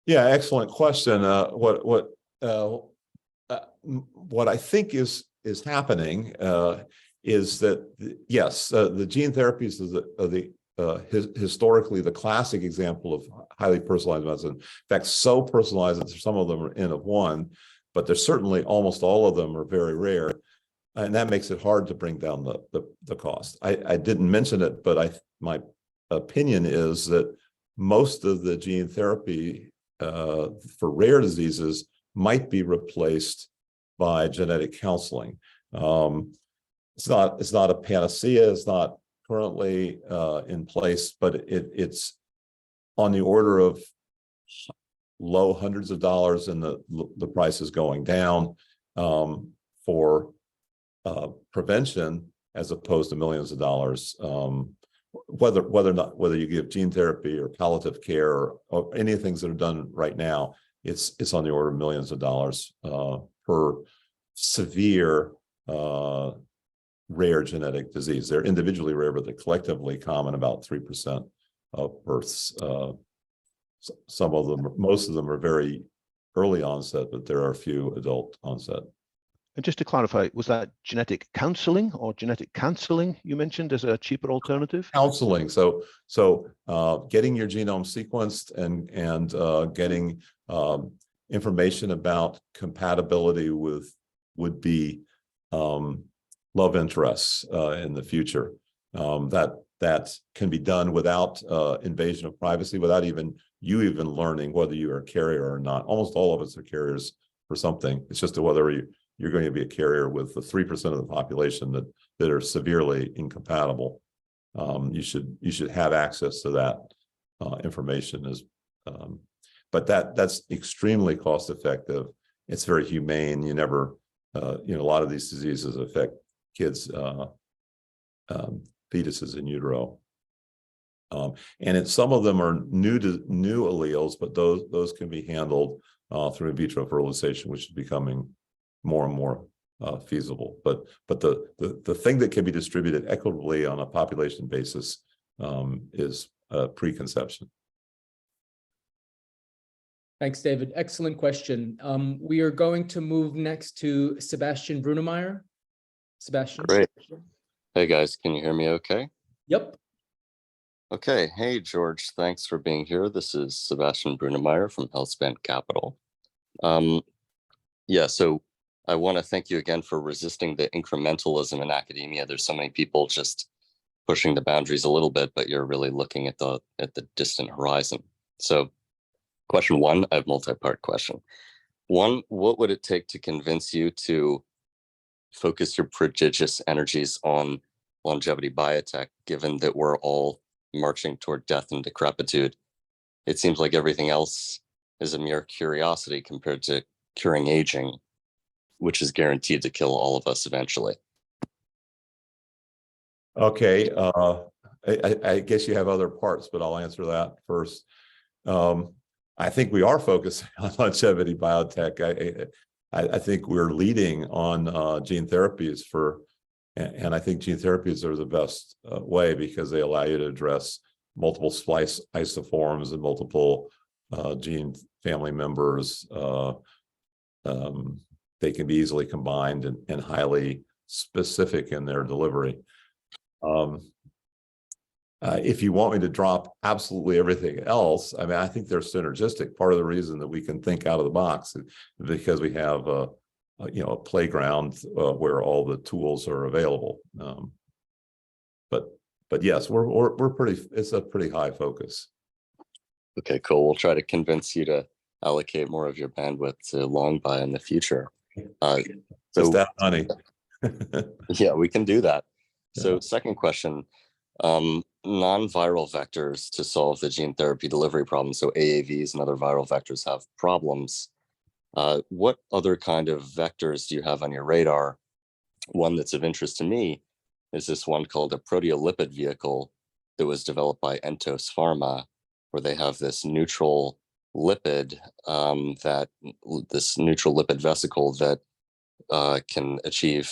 Yeah, excellent question. What I think is happening is that yes, the gene therapies are historically the classic example of highly personalized medicine. In fact, so personalized that some of them are N of 1, but there's certainly almost all of them are very rare, and that makes it hard to bring down the cost. I didn't mention it, but my opinion is that most of the gene therapy for rare diseases might be replaced by genetic counseling. It's not a panacea. It's not currently in place, but it's on the order of low hundreds of dollars, and the price is going down for prevention as opposed to millions of dollars. Whether you give gene therapy or palliative care or any of the things that are done right now, it's on the order of millions of dollars per severe rare genetic disease. They're individually rare, but they're collectively common, about 3% of births. Some of them, most of them are very early onset, but there are a few adult onset. And just to clarify, was that genetic counseling or genetic cancelling you mentioned as a cheaper alternative? Counseling. So getting your genome sequenced and getting information about compatibility with would-be love interests in the future. That can be done without invasion of privacy, without you even learning whether you are a carrier or not. Almost all of us are carriers for something. It's just whether you're going to be a carrier with the 3% of the population that are severely incompatible. You should have access to that information but that's extremely cost effective. It's very humane. You never, a lot of these diseases affect kids, fetuses in utero. And some of them are new alleles, but those can be handled through in vitro fertilization, which is becoming more and more feasible. But the thing that can be distributed equitably on a population basis is preconception. Thanks, David. Excellent question. We are going to move next to Sebastian Brunemeyer. Sebastian. Great. Hey guys, can you hear me okay? Yep. Okay. Hey, George, thanks for being here. This is Sebastian Brunemeyer from Healthspan Capital. Yeah, so I want to thank you again for resisting the incrementalism in academia. There's so many people just pushing the boundaries a little bit, but you're really looking at the distant horizon. So question one, I have multi-part question. One, what would it take to convince you to focus your prodigious energies on longevity biotech, given that we're all marching toward death and decrepitude? It seems like everything else is a mere curiosity compared to curing aging, which is guaranteed to kill all of us eventually. Okay, I guess you have other parts, but I'll answer that first. I think we are focusing on longevity biotech. I think we're leading on gene therapies and I think gene therapies are the best way because they allow you to address multiple splice isoforms and multiple gene family members. They can be easily combined and highly specific in their delivery. If you want me to drop absolutely everything else, I mean, I think they're synergistic. Part of the reason that we can think out of the box is because we have a playground where all the tools are available. But yes, we're pretty. It's a pretty high focus. Okay, cool. We'll try to convince you to allocate more of your bandwidth to long bio in the future. Just that money. Yeah, we can do that. So Yeah. second question, non-viral vectors to solve the gene therapy delivery problem. So AAVs and other viral vectors have problems. What other kind of vectors do you have on your radar? One that's of interest to me is this one called a proteolipid vehicle that was developed by Entos Pharma, where they have this neutral lipid, this neutral lipid vesicle that can achieve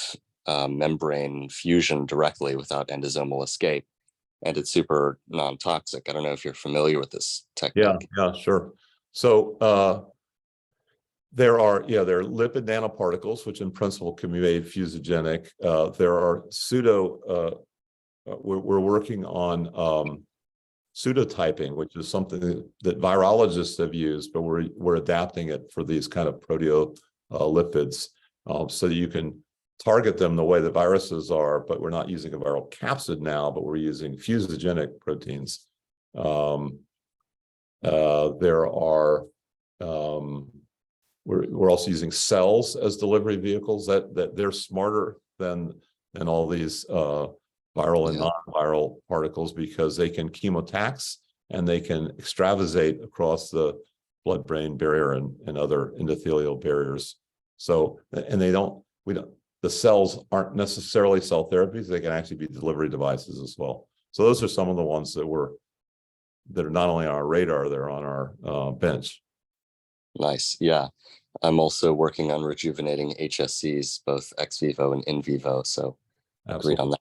membrane fusion directly without endosomal escape. And it's super non-toxic. I don't know if you're familiar with this technique. Yeah, sure. So there are lipid nanoparticles, which in principle can be made fusogenic. There are we're working on pseudotyping, which is something that virologists have used, but we're adapting it for these kind of proteolipids, so that you can target them the way the viruses are, but we're not using a viral capsid now, but we're using fusogenic proteins. We're also using cells as delivery vehicles that they're smarter than all these viral and non-viral particles because they can chemotax and they can extravasate across the blood-brain barrier and other endothelial barriers. So, and the cells aren't necessarily cell therapies. They can actually be delivery devices as well. So those are some of the ones that are not only on our radar, they're on our bench. Nice. Yeah. I'm also working on rejuvenating HSCs, both ex vivo and in vivo. So Agreed on that.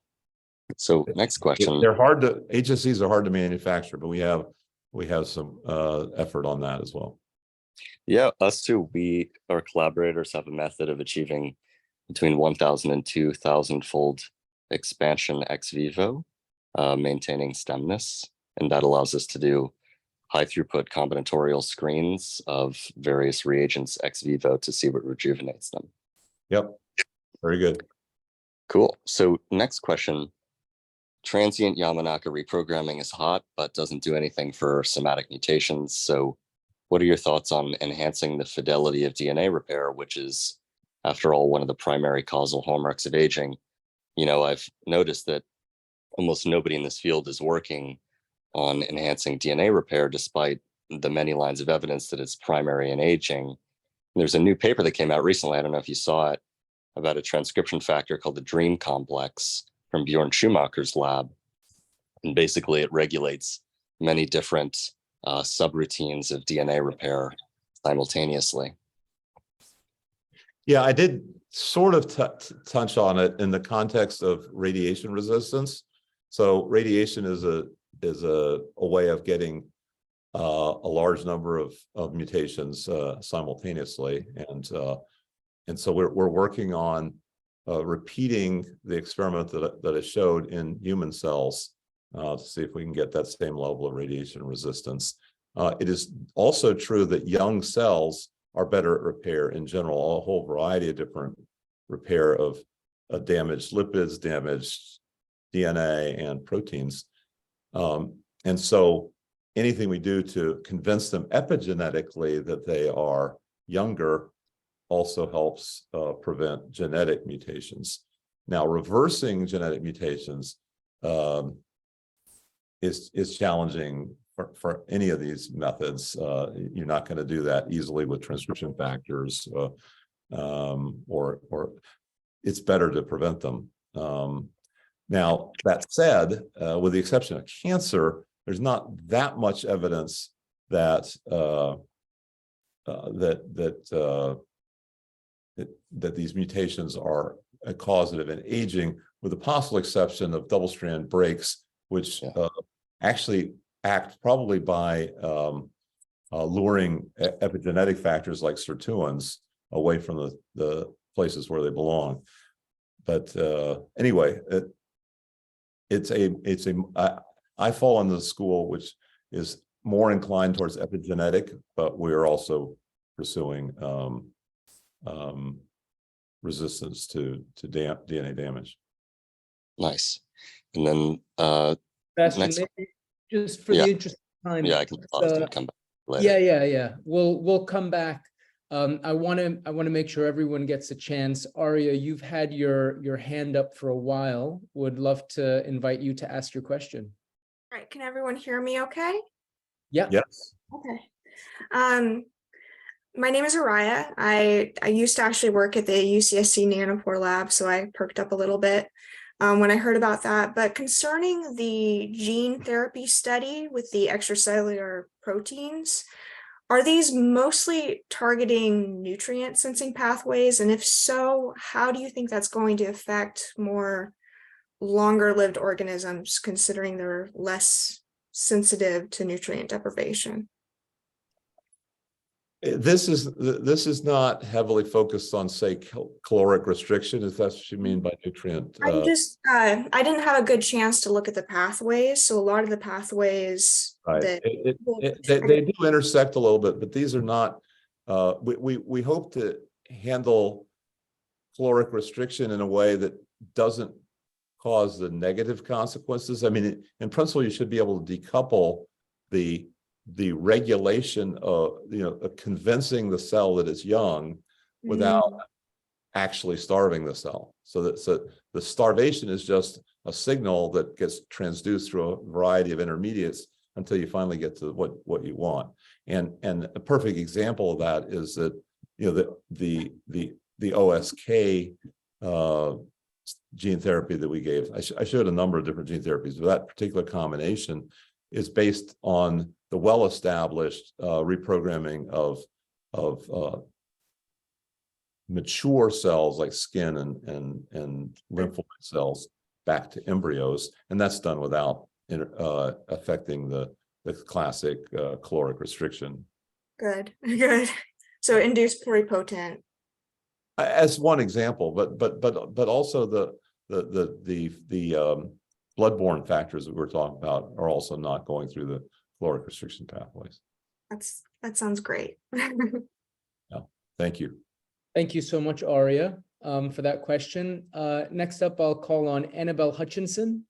So next question. They're hard to, HSCs are hard to manufacture, but we have some effort on that as well. Yeah, us too. Our collaborators have a method of achieving between 1,000 and 2,000 fold expansion ex vivo, maintaining stemness. And that allows us to do high throughput combinatorial screens of various reagents ex vivo to see what rejuvenates them. Yep, very good. Cool. So next question. Transient Yamanaka reprogramming is hot, but doesn't do anything for somatic mutations. So what are your thoughts on enhancing the fidelity of DNA repair, which is, after all, one of the primary causal hallmarks of aging? You know, I've noticed that almost nobody in this field is working on enhancing DNA repair, despite the many lines of evidence that it's primary in aging. There's a new paper that came out recently, I don't know if you saw it, about a transcription factor called the DREAM complex from Bjorn Schumacher's lab. And basically it regulates many different subroutines of DNA repair simultaneously. Yeah, I did sort of touch on it in the context of radiation resistance. So radiation is a way of getting a large number of mutations simultaneously, and so we're working on repeating the experiment that I showed in human cells to see if we can get that same level of radiation resistance. It is also true that young cells are better at repair in general, a whole variety of different repair of damaged lipids, damaged DNA, and proteins. And so anything we do to convince them epigenetically that they are younger also helps prevent genetic mutations. Now, reversing genetic mutations is challenging for any of these methods. You're not going to do that easily with transcription factors, or it's better to prevent them. Now, that said, with the exception of cancer, there's not that much evidence that that these mutations are a causative in aging, with the possible exception of double-strand breaks, which actually act probably by luring epigenetic factors like sirtuins away from the places where they belong. But anyway, I fall into the school which is more inclined towards epigenetic, but we're also pursuing resistance to DNA damage. Nice. And then next, just for the interest of time. Yeah, I can come back later. Yeah. We'll come back. I want to make sure everyone gets a chance. Aria, you've had your hand up for a while. Would love to invite you to ask your question. All right, can everyone hear me okay? Yeah. Yes. Okay. My name is Araya. I used to actually work at the UCSC nanopore lab, so I perked up a little bit when I heard about that. But concerning the gene therapy study with the extracellular proteins, are these mostly targeting nutrient sensing pathways? And if so, how do you think that's going to affect more longer lived organisms, considering they're less sensitive to nutrient deprivation? This is not heavily focused on, say, caloric restriction, if that's what you mean by nutrient. I didn't have a good chance to look at the pathways. So a lot of the pathways, right, they do intersect a little bit, but these are not. We hope to handle caloric restriction in a way that doesn't cause the negative consequences. I mean, in principle, you should be able to decouple the regulation of, convincing the cell that it's young without actually starving the cell. So the starvation is just a signal that gets transduced through a variety of intermediates until you finally get to what you want. And a perfect example of that is that, the OSK gene therapy that we gave. I showed a number of different gene therapies, but that particular combination is based on the well-established reprogramming of mature cells like skin and lymphoid cells back to embryos, and that's done without affecting the classic caloric restriction. Good, good. So induced pluripotent. As one example, but also the bloodborne factors that we're talking about are also not going through the caloric restriction pathways. That sounds great. Thank you. Thank you so much, Aria, for that question. Next up, I'll call on Annabelle Hutchinson.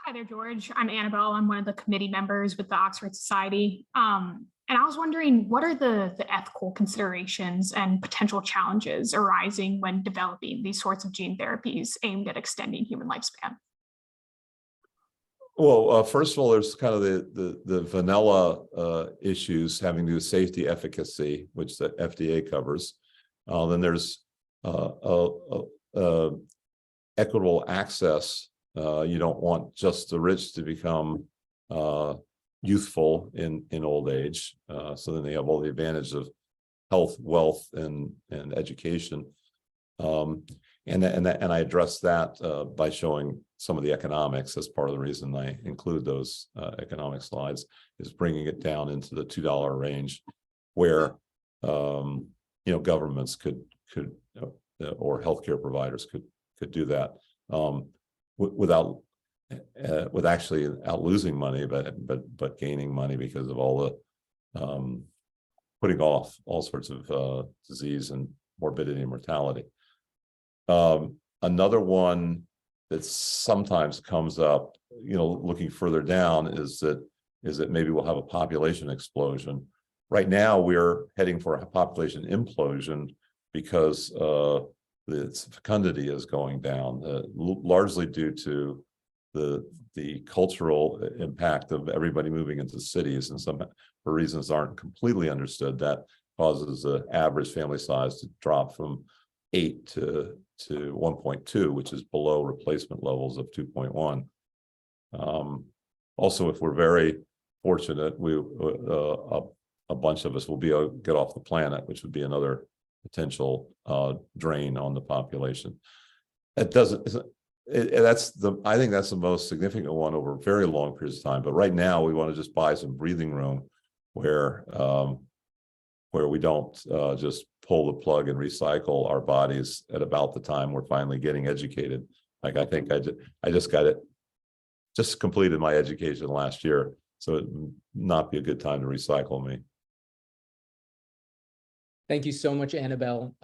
Hi there, George. I'm Annabelle. I'm one of the committee members with the Oxford Society. And I was wondering, what are the ethical considerations and potential challenges arising when developing these sorts of gene therapies aimed at extending human lifespan? Well, first of all, there's kind of the vanilla issues having to do with safety, efficacy, which the FDA covers. Then there's equitable access. You don't want just the rich to become youthful in old age. So then they have all the advantages of health, wealth, and education. And I address that by showing some of the economics. As part of the reason I include those economic slides is bringing it down into the $2 range, where governments could or healthcare providers could do that without losing money, but gaining money because of all the putting off all sorts of disease and morbidity and mortality. Another one that sometimes comes up, looking further down, is that maybe we'll have a population explosion. Right now, we're heading for a population implosion because its fecundity is going down, largely due to the cultural impact of everybody moving into cities, and some for reasons aren't completely understood, that causes the average family size to drop from 8 to 1.2, which is below replacement levels of 2.1. Also, if we're very fortunate, a bunch of us will be able to get off the planet, which would be another potential drain on the population. I think that's the most significant one over very long periods of time. But right now, we want to just buy some breathing room where we don't just pull the plug and recycle our bodies at about the time we're finally getting educated. Like, I think I just completed my education last year, so it would not be a good time to recycle me. Thank you so much, Annabelle.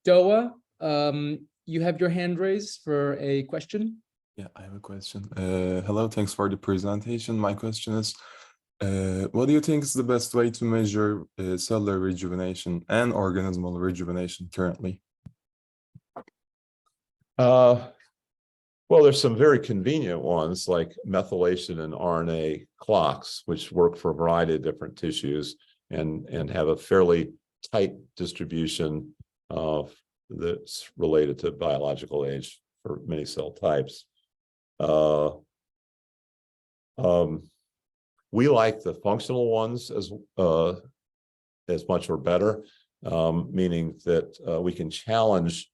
Doa, you have your hand raised for a question. Yeah, I have a question. Hello, thanks for the presentation. My question is, what do you think is the best way to measure cellular rejuvenation and organismal rejuvenation currently? Well, there's some very convenient ones like methylation and RNA clocks, which work for a variety of different tissues and have a fairly tight distribution that's related to biological age for many cell types. We like the functional ones as much or better, meaning that we can challenge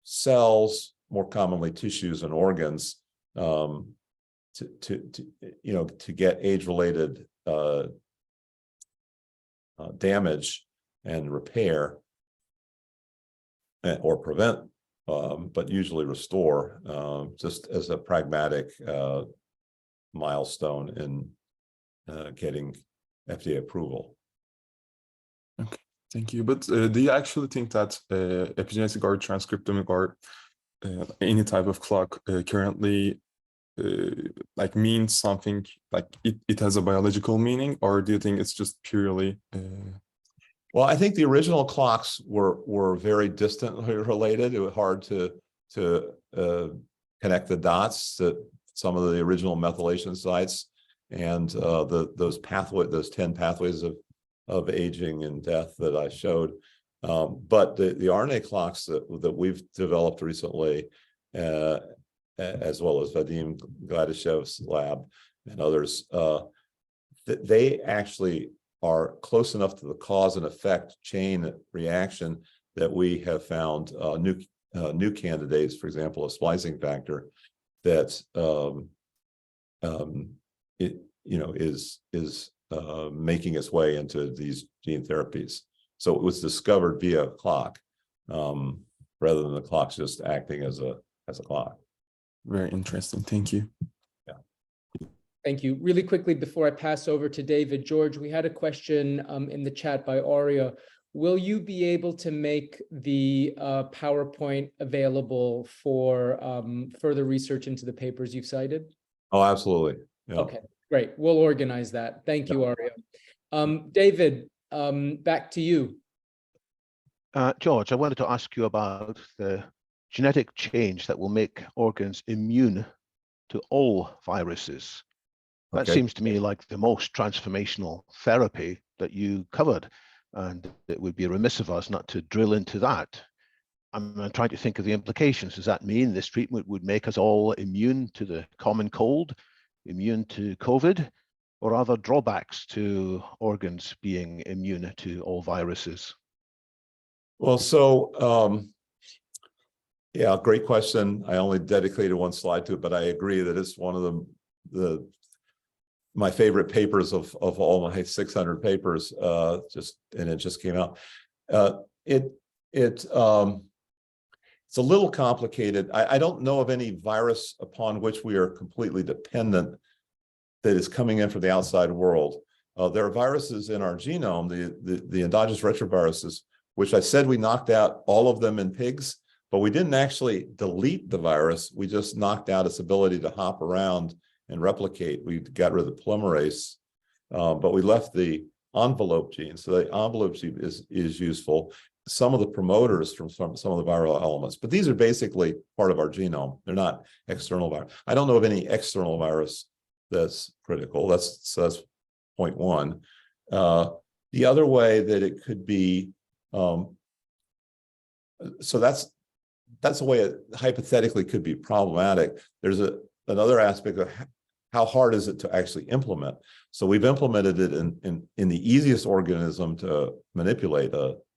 cells, more commonly tissues and organs, to get age-related damage and repair, or prevent, but usually restore, just as a pragmatic milestone in getting FDA approval. Okay, thank you. But do you actually think that epigenetic or transcriptomic or any type of clock currently like means something, like it has a biological meaning, or do you think it's just purely Well, I think the original clocks were very distantly related. It was hard to connect the dots to some of the original methylation sites and those 10 pathways of aging and death that I showed. But the RNA clocks that we've developed recently, as well as Vadim Gladishev's lab and others, they actually are close enough to the cause and effect chain reaction that we have found new candidates, for example, a splicing factor that is making its way into these gene therapies. So it was discovered via clock, rather than the clock's just acting as a clock. Very interesting. Thank you. Thank you. Really quickly, before I pass over to David, George, we had a question in the chat by Aria. Will you be able to make the PowerPoint available for further research into the papers you've cited? Oh, absolutely. Yeah. Okay, great. We'll organize that. Thank you, Aria. David, back to you. George, I wanted to ask you about the genetic change that will make organs immune to all viruses. That seems to me like the most transformational therapy that you covered, and it would be remiss of us not to drill into that. I'm trying to think of the implications. Does that mean this treatment would make us all immune to the common cold, immune to COVID, or are there drawbacks to organs being immune to all viruses? Well, so yeah, great question. I only dedicated one slide to it, but I agree that it's one of my favorite papers of all my 600 papers. It just came out. It's a little complicated. I don't know of any virus upon which we are completely dependent that is coming in from the outside world. There are viruses in our genome, the endogenous retroviruses, which I said we knocked out all of them in pigs, but we didn't actually delete the virus. We just knocked out its ability to hop around and replicate. We got rid of the polymerase, but we left the envelope gene. So the envelope gene is useful. Some of the promoters from some of the viral elements, but these are basically part of our genome. They're not external virus. I don't know of any external virus that's critical. That's point one. The other way that it could be, so that's a way it hypothetically could be problematic. There's another aspect of how hard is it to actually implement. So we've implemented it in the easiest organism to manipulate,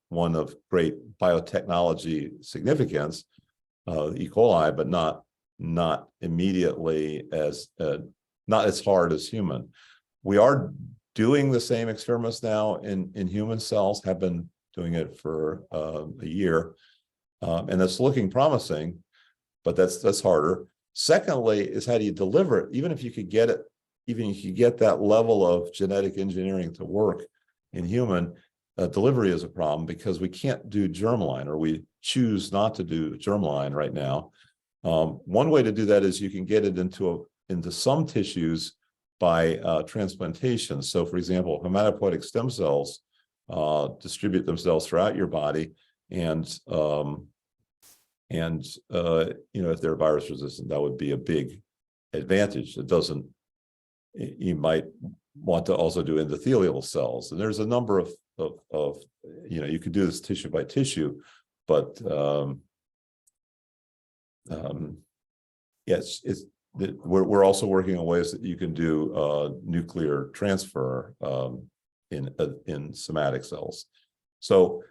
one of great biotechnology significance, E. coli, but not immediately not as hard as human. We are doing the same experiments now in human cells, have been doing it for a year, and that's looking promising, but that's harder. Secondly, is how do you deliver it? Even if you could get it, even if you get that level of genetic engineering to work in human, delivery is a problem because we can't do germline, or we choose not to do germline right now. One way to do that is you can get it into some tissues by transplantation. So, for example, hematopoietic stem cells distribute themselves throughout your body, and if they're virus resistant, that would be a big advantage. It doesn't. You might want to also do endothelial cells, and there's a number of you could do this tissue by tissue, but yes, we're also working on ways that you can do nuclear transfer in somatic cells. So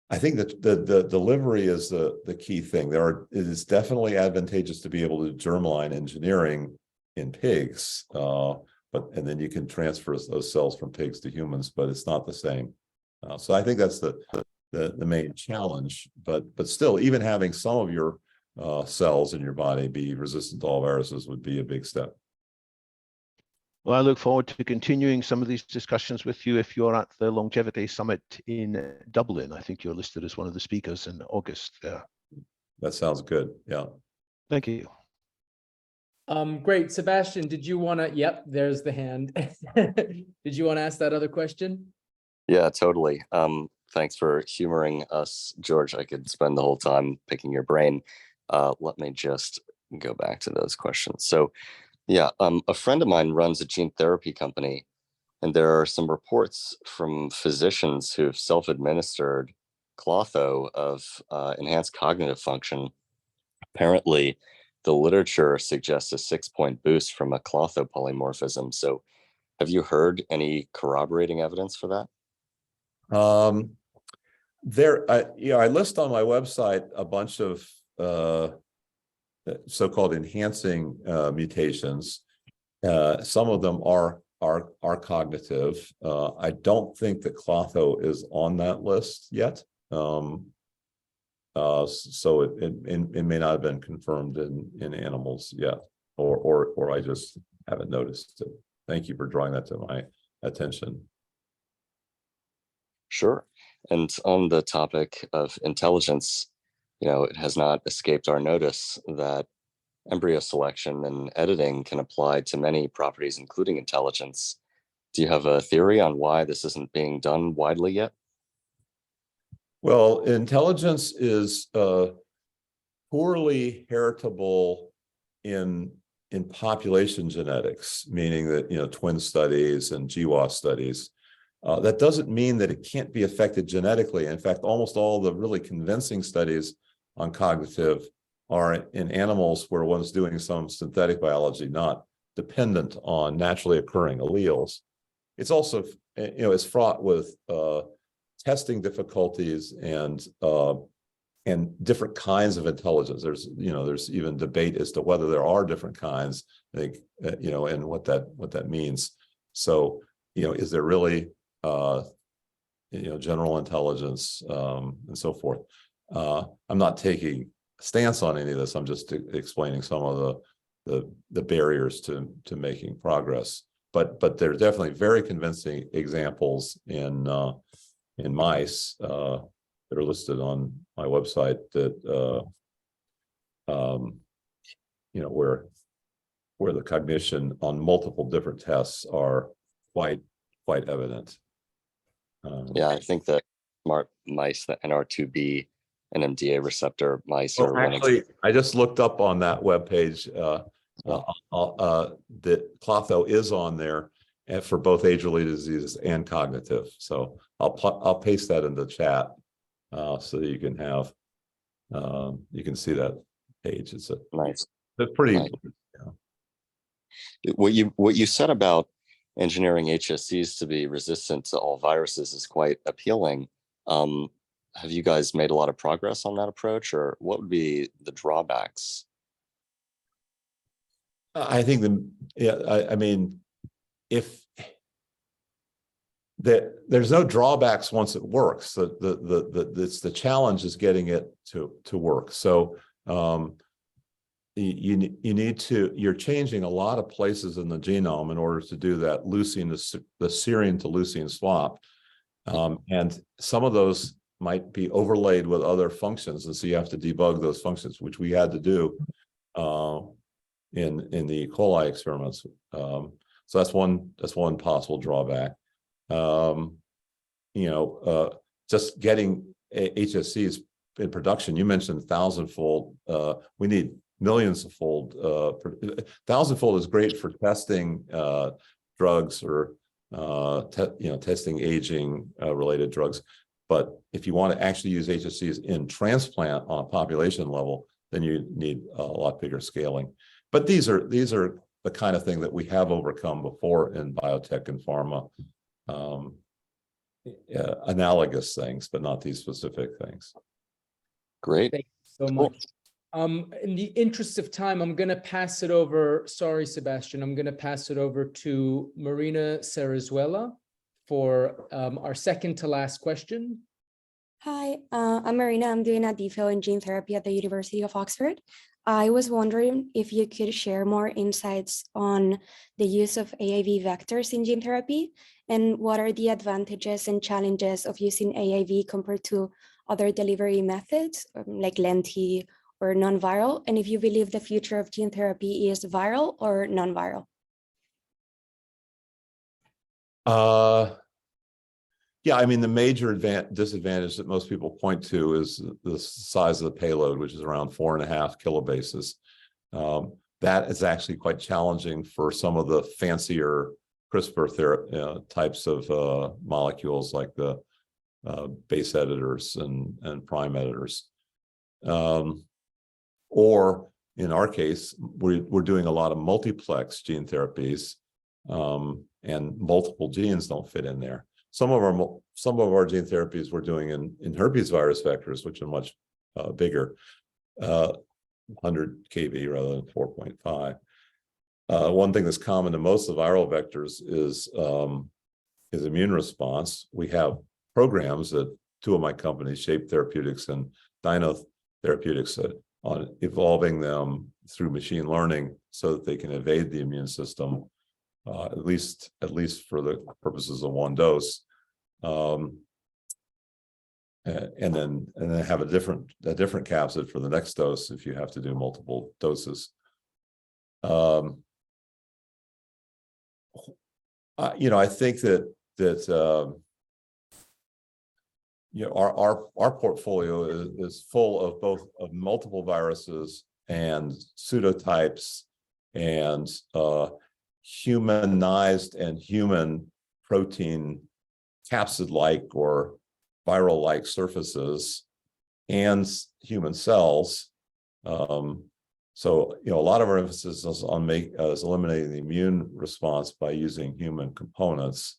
I think that the delivery is the key thing. It is definitely advantageous to be able to do germline engineering in pigs, and then you can transfer those cells from pigs to humans, but it's not the same. So I think that's the main challenge. But still, even having some of your cells in your body be resistant to all viruses would be a big step. Well, I look forward to continuing some of these discussions with you if you're at the Longevity Summit in Dublin. I think you're listed as one of the speakers in August there. That sounds good. Yeah. Thank you. Great. Sebastian, did you want to, yep, there's the hand. Did you want to ask that other question? Yeah, totally. Thanks for humoring us, George. I could spend the whole time picking your brain. Let me just go back to those questions. So yeah, a friend of mine runs a gene therapy company, and there are some reports from physicians who have self-administered clotho of enhanced cognitive function. Apparently, the literature suggests a 6-point boost from a clotho polymorphism. So Have you heard any corroborating evidence for that? I list on my website a bunch of so-called enhancing mutations. Some of them are cognitive. I don't think that Clotho is on that list yet. So it may not have been confirmed in animals yet, or I just haven't noticed it. Thank you for drawing that to my attention. Sure. And on the topic of intelligence, it has not escaped our notice that embryo selection and editing can apply to many properties, including intelligence. Do you have a theory on why this isn't being done widely yet? Well, intelligence is poorly heritable in population genetics, meaning that twin studies and GWAS studies. That doesn't mean that it can't be affected genetically. In fact, almost all the really convincing studies on cognitive are in animals where one's doing some synthetic biology, not dependent on naturally occurring alleles. It's also, it's fraught with testing difficulties and different kinds of intelligence. There's even debate as to whether there are different kinds, and what that means. So, is there really general intelligence and so forth? I'm not taking a stance on any of this. I'm just explaining some of the barriers to making progress. But there are definitely very convincing examples in mice that are listed on my website that where the cognition on multiple different tests are quite evident. Yeah, I think that smart mice, the NR2B and MDA receptor mice are actually, I just looked up on that webpage that Clotho is on there for both age-related diseases and cognitive. So I'll paste that in the chat so that you can have you can see that page. It's nice. It's pretty. Nice. What you said about engineering HSCs to be resistant to all viruses is quite appealing. Have you guys made a lot of progress on that approach, or what would be the drawbacks? I think I mean, if there's no drawbacks once it works, the challenge is getting it to work. So you're changing a lot of places in the genome in order to do that leucine, the serine to leucine swap. And some of those might be overlaid with other functions. And so you have to debug those functions, which we had to do in the E. coli experiments. So that's one possible drawback. Just getting HSCs in production, you mentioned 1,000-fold. We need millions of fold. 1,000-fold is great for testing drugs or testing aging related drugs. But if you want to actually use HSCs in transplant on a population level, then you need a lot bigger scaling. But these are the kind of thing that we have overcome before in biotech and pharma. Analogous things, but not these specific things. Great. Thank you so much. In the interest of time, I'm going to pass it over. Sorry, Sebastian. I'm going to pass it over to Marina Sarazuela for our second to last question. Hi, I'm Marina. I'm doing a DPhil in gene therapy at the University of Oxford. I was wondering if you could share more insights on the use of AAV vectors in gene therapy, and what are the advantages and challenges of using AAV compared to other delivery methods like lenti or non-viral, and if you believe the future of gene therapy is viral or non-viral. Yeah, I mean, the major disadvantage that most people point to is the size of the payload, which is around 4.5 kilobases. That is actually quite challenging for some of the fancier CRISPR types of molecules, like the base editors and prime editors. Or in our case, we're doing a lot of multiplex gene therapies. and multiple genes don't fit in there. Some of our gene therapies we're doing in herpes virus vectors, which are much bigger, 100 kb rather than 4.5. One thing that's common to most of the viral vectors is immune response. We have programs that two of my companies, Shape Therapeutics and Dino Therapeutics, on evolving them through machine learning so that they can evade the immune system, at least for the purposes of one dose, and then have a different capsid for the next dose if you have to do multiple doses. I think that our portfolio is full of both of multiple viruses and pseudotypes and humanized and human protein capsid-like or viral-like surfaces and human cells. So, a lot of our emphasis is on eliminating the immune response by using human components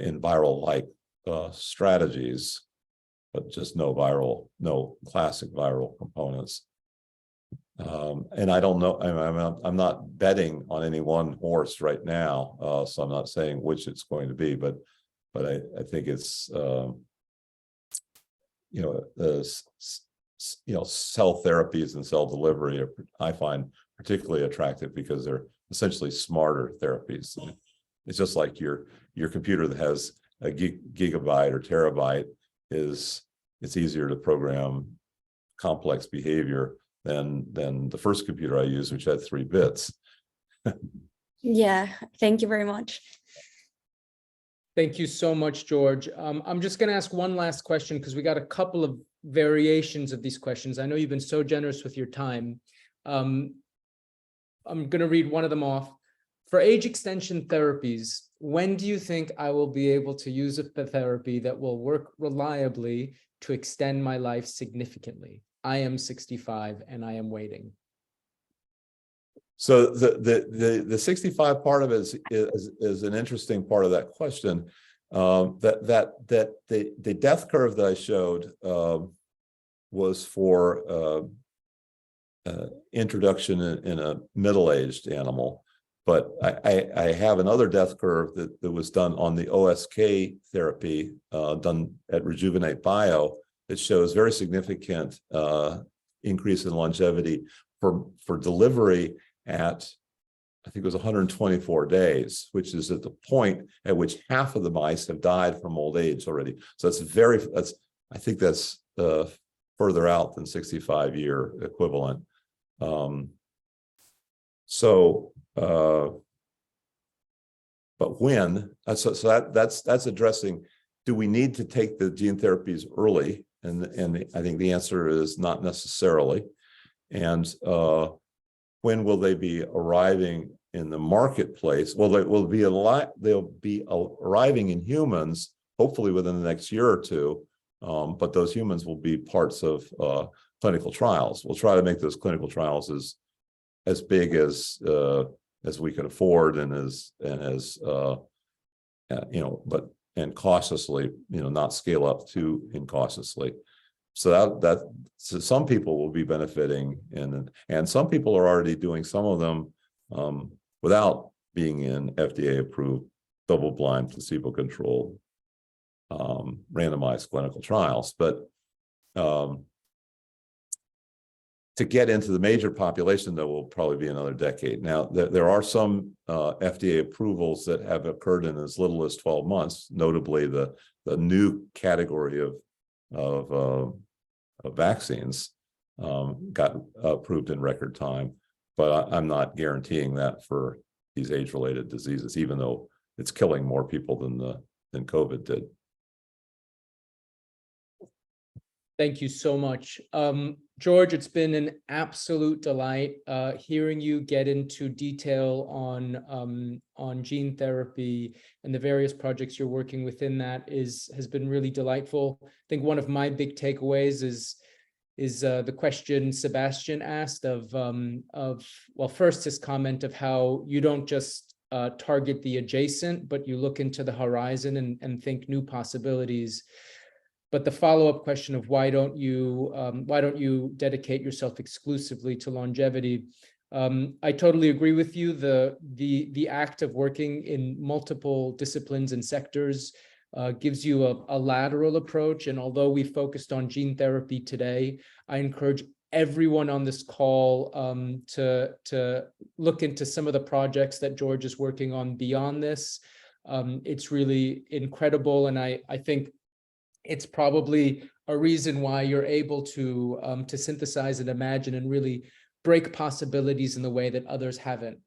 in viral-like strategies, but just no classic viral components. And I don't know, I'm not betting on any one horse right now, so I'm not saying which it's going to be, but I think it's, cell therapies and cell delivery I find particularly attractive because they're essentially smarter therapies. It's just like your computer that has a gigabyte or terabyte it's easier to program complex behavior than the first computer I used, which had 3 bits. Yeah, thank you very much. Thank you so much, George. I'm just going to ask one last question because we got a couple of variations of these questions. I know you've been so generous with your time. I'm going to read one of them off. For age extension therapies, when do you think I will be able to use a therapy that will work reliably to extend my life significantly? I am 65 and I am waiting. So the 65 part of it is an interesting part of that question. That the death curve that I showed was for introduction in a middle-aged animal, but I have another death curve that was done on the OSK therapy done at Rejuvenate Bio that shows very significant increase in longevity for delivery at, I think it was 124 days, which is at the point at which half of the mice have died from old age already. So I think that's further out than 65-year equivalent. But when, so that's addressing, do we need to take the gene therapies early? And I think the answer is not necessarily. And when will they be arriving in the marketplace? Well, they'll be arriving in humans, hopefully within the next year or two. But those humans will be parts of clinical trials. We'll try to make those clinical trials as big as we can afford and cautiously, not scale up too incautiously. So so some people will be benefiting, and some people are already doing some of them without being in FDA-approved, double-blind, placebo-controlled, randomized clinical trials. But to get into the major population, though, will probably be another decade. Now, there are some FDA approvals that have occurred in as little as 12 months, notably the new category of vaccines got approved in record time. But I'm not guaranteeing that for these age-related diseases, even though it's killing more people than COVID did. Thank you so much. George, it's been an absolute delight hearing you get into detail on gene therapy and the various projects you're working within that has been really delightful. I think one of my big takeaways is the question Sebastian asked of well, first his comment of how you don't just target the adjacent, but you look into the horizon and think new possibilities. But the follow-up question of why don't you dedicate yourself exclusively to longevity? I totally agree with you. The act of working in multiple disciplines and sectors gives you a lateral approach. And although we focused on gene therapy today, I encourage everyone on this call to look into some of the projects that George is working on beyond this. It's really incredible. And I think it's probably a reason why you're able to synthesize and imagine and really break possibilities in the way that others haven't.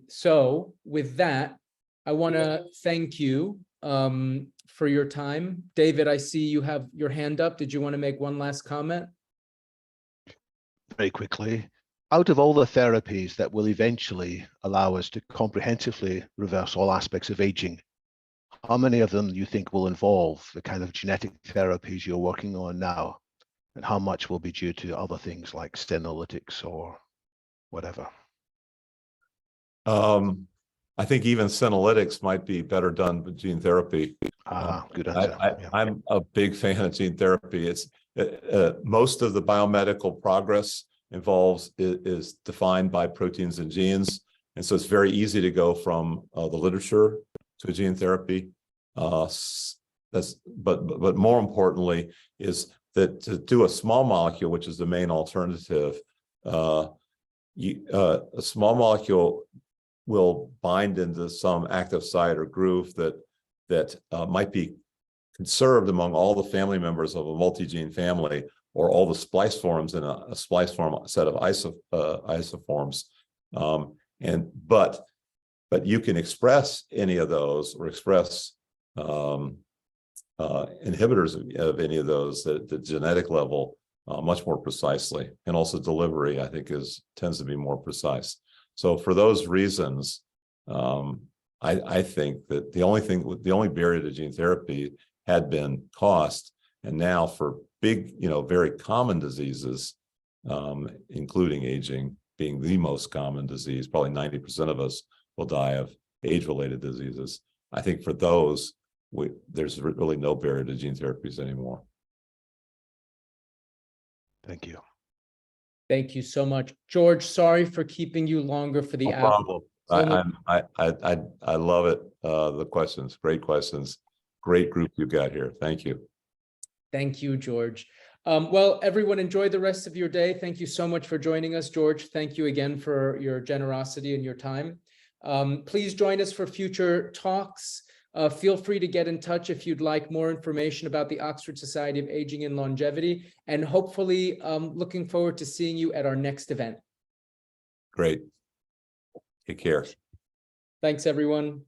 So with that, I want to thank you for your time. David, I see you have your hand up. Did you want to make one last comment? Very quickly, out of all the therapies that will eventually allow us to comprehensively reverse all aspects of aging, how many of them do you think will involve the kind of genetic therapies you're working on now? And how much will be due to other things like senolytics or whatever? I think even senolytics might be better done with gene therapy. Good answer. I'm a big fan of gene therapy. It's most of the biomedical progress is defined by proteins and genes. And so it's very easy to go from the literature to gene therapy. But more importantly is that to do a small molecule, which is the main alternative, a small molecule will bind into some active site or groove that might be conserved among all the family members of a multi-gene family, or all the splice forms in a splice form set of isoforms. But you can express any of those, or express inhibitors of any of those at the genetic level much more precisely, and also delivery, I think, tends to be more precise. So for those reasons, I think that the only barrier to gene therapy had been cost, and now for big, very common diseases, including aging being the most common disease, probably 90% of us will die of age-related diseases. I think for those, there's really no barrier to gene therapies anymore. Thank you. Thank you so much. George, sorry for keeping you longer for the hour. No problem. I love it. The questions, great questions. Great group you got here. Thank you. Thank you, George. Well, everyone, enjoy the rest of your day. Thank you so much for joining us, George. Thank you again for your generosity and your time. Please join us for future talks. Feel free to get in touch if you'd like more information about the Oxford Society of Aging and Longevity, and hopefully looking forward to seeing you at our next event. Great. Take care. Thanks, everyone.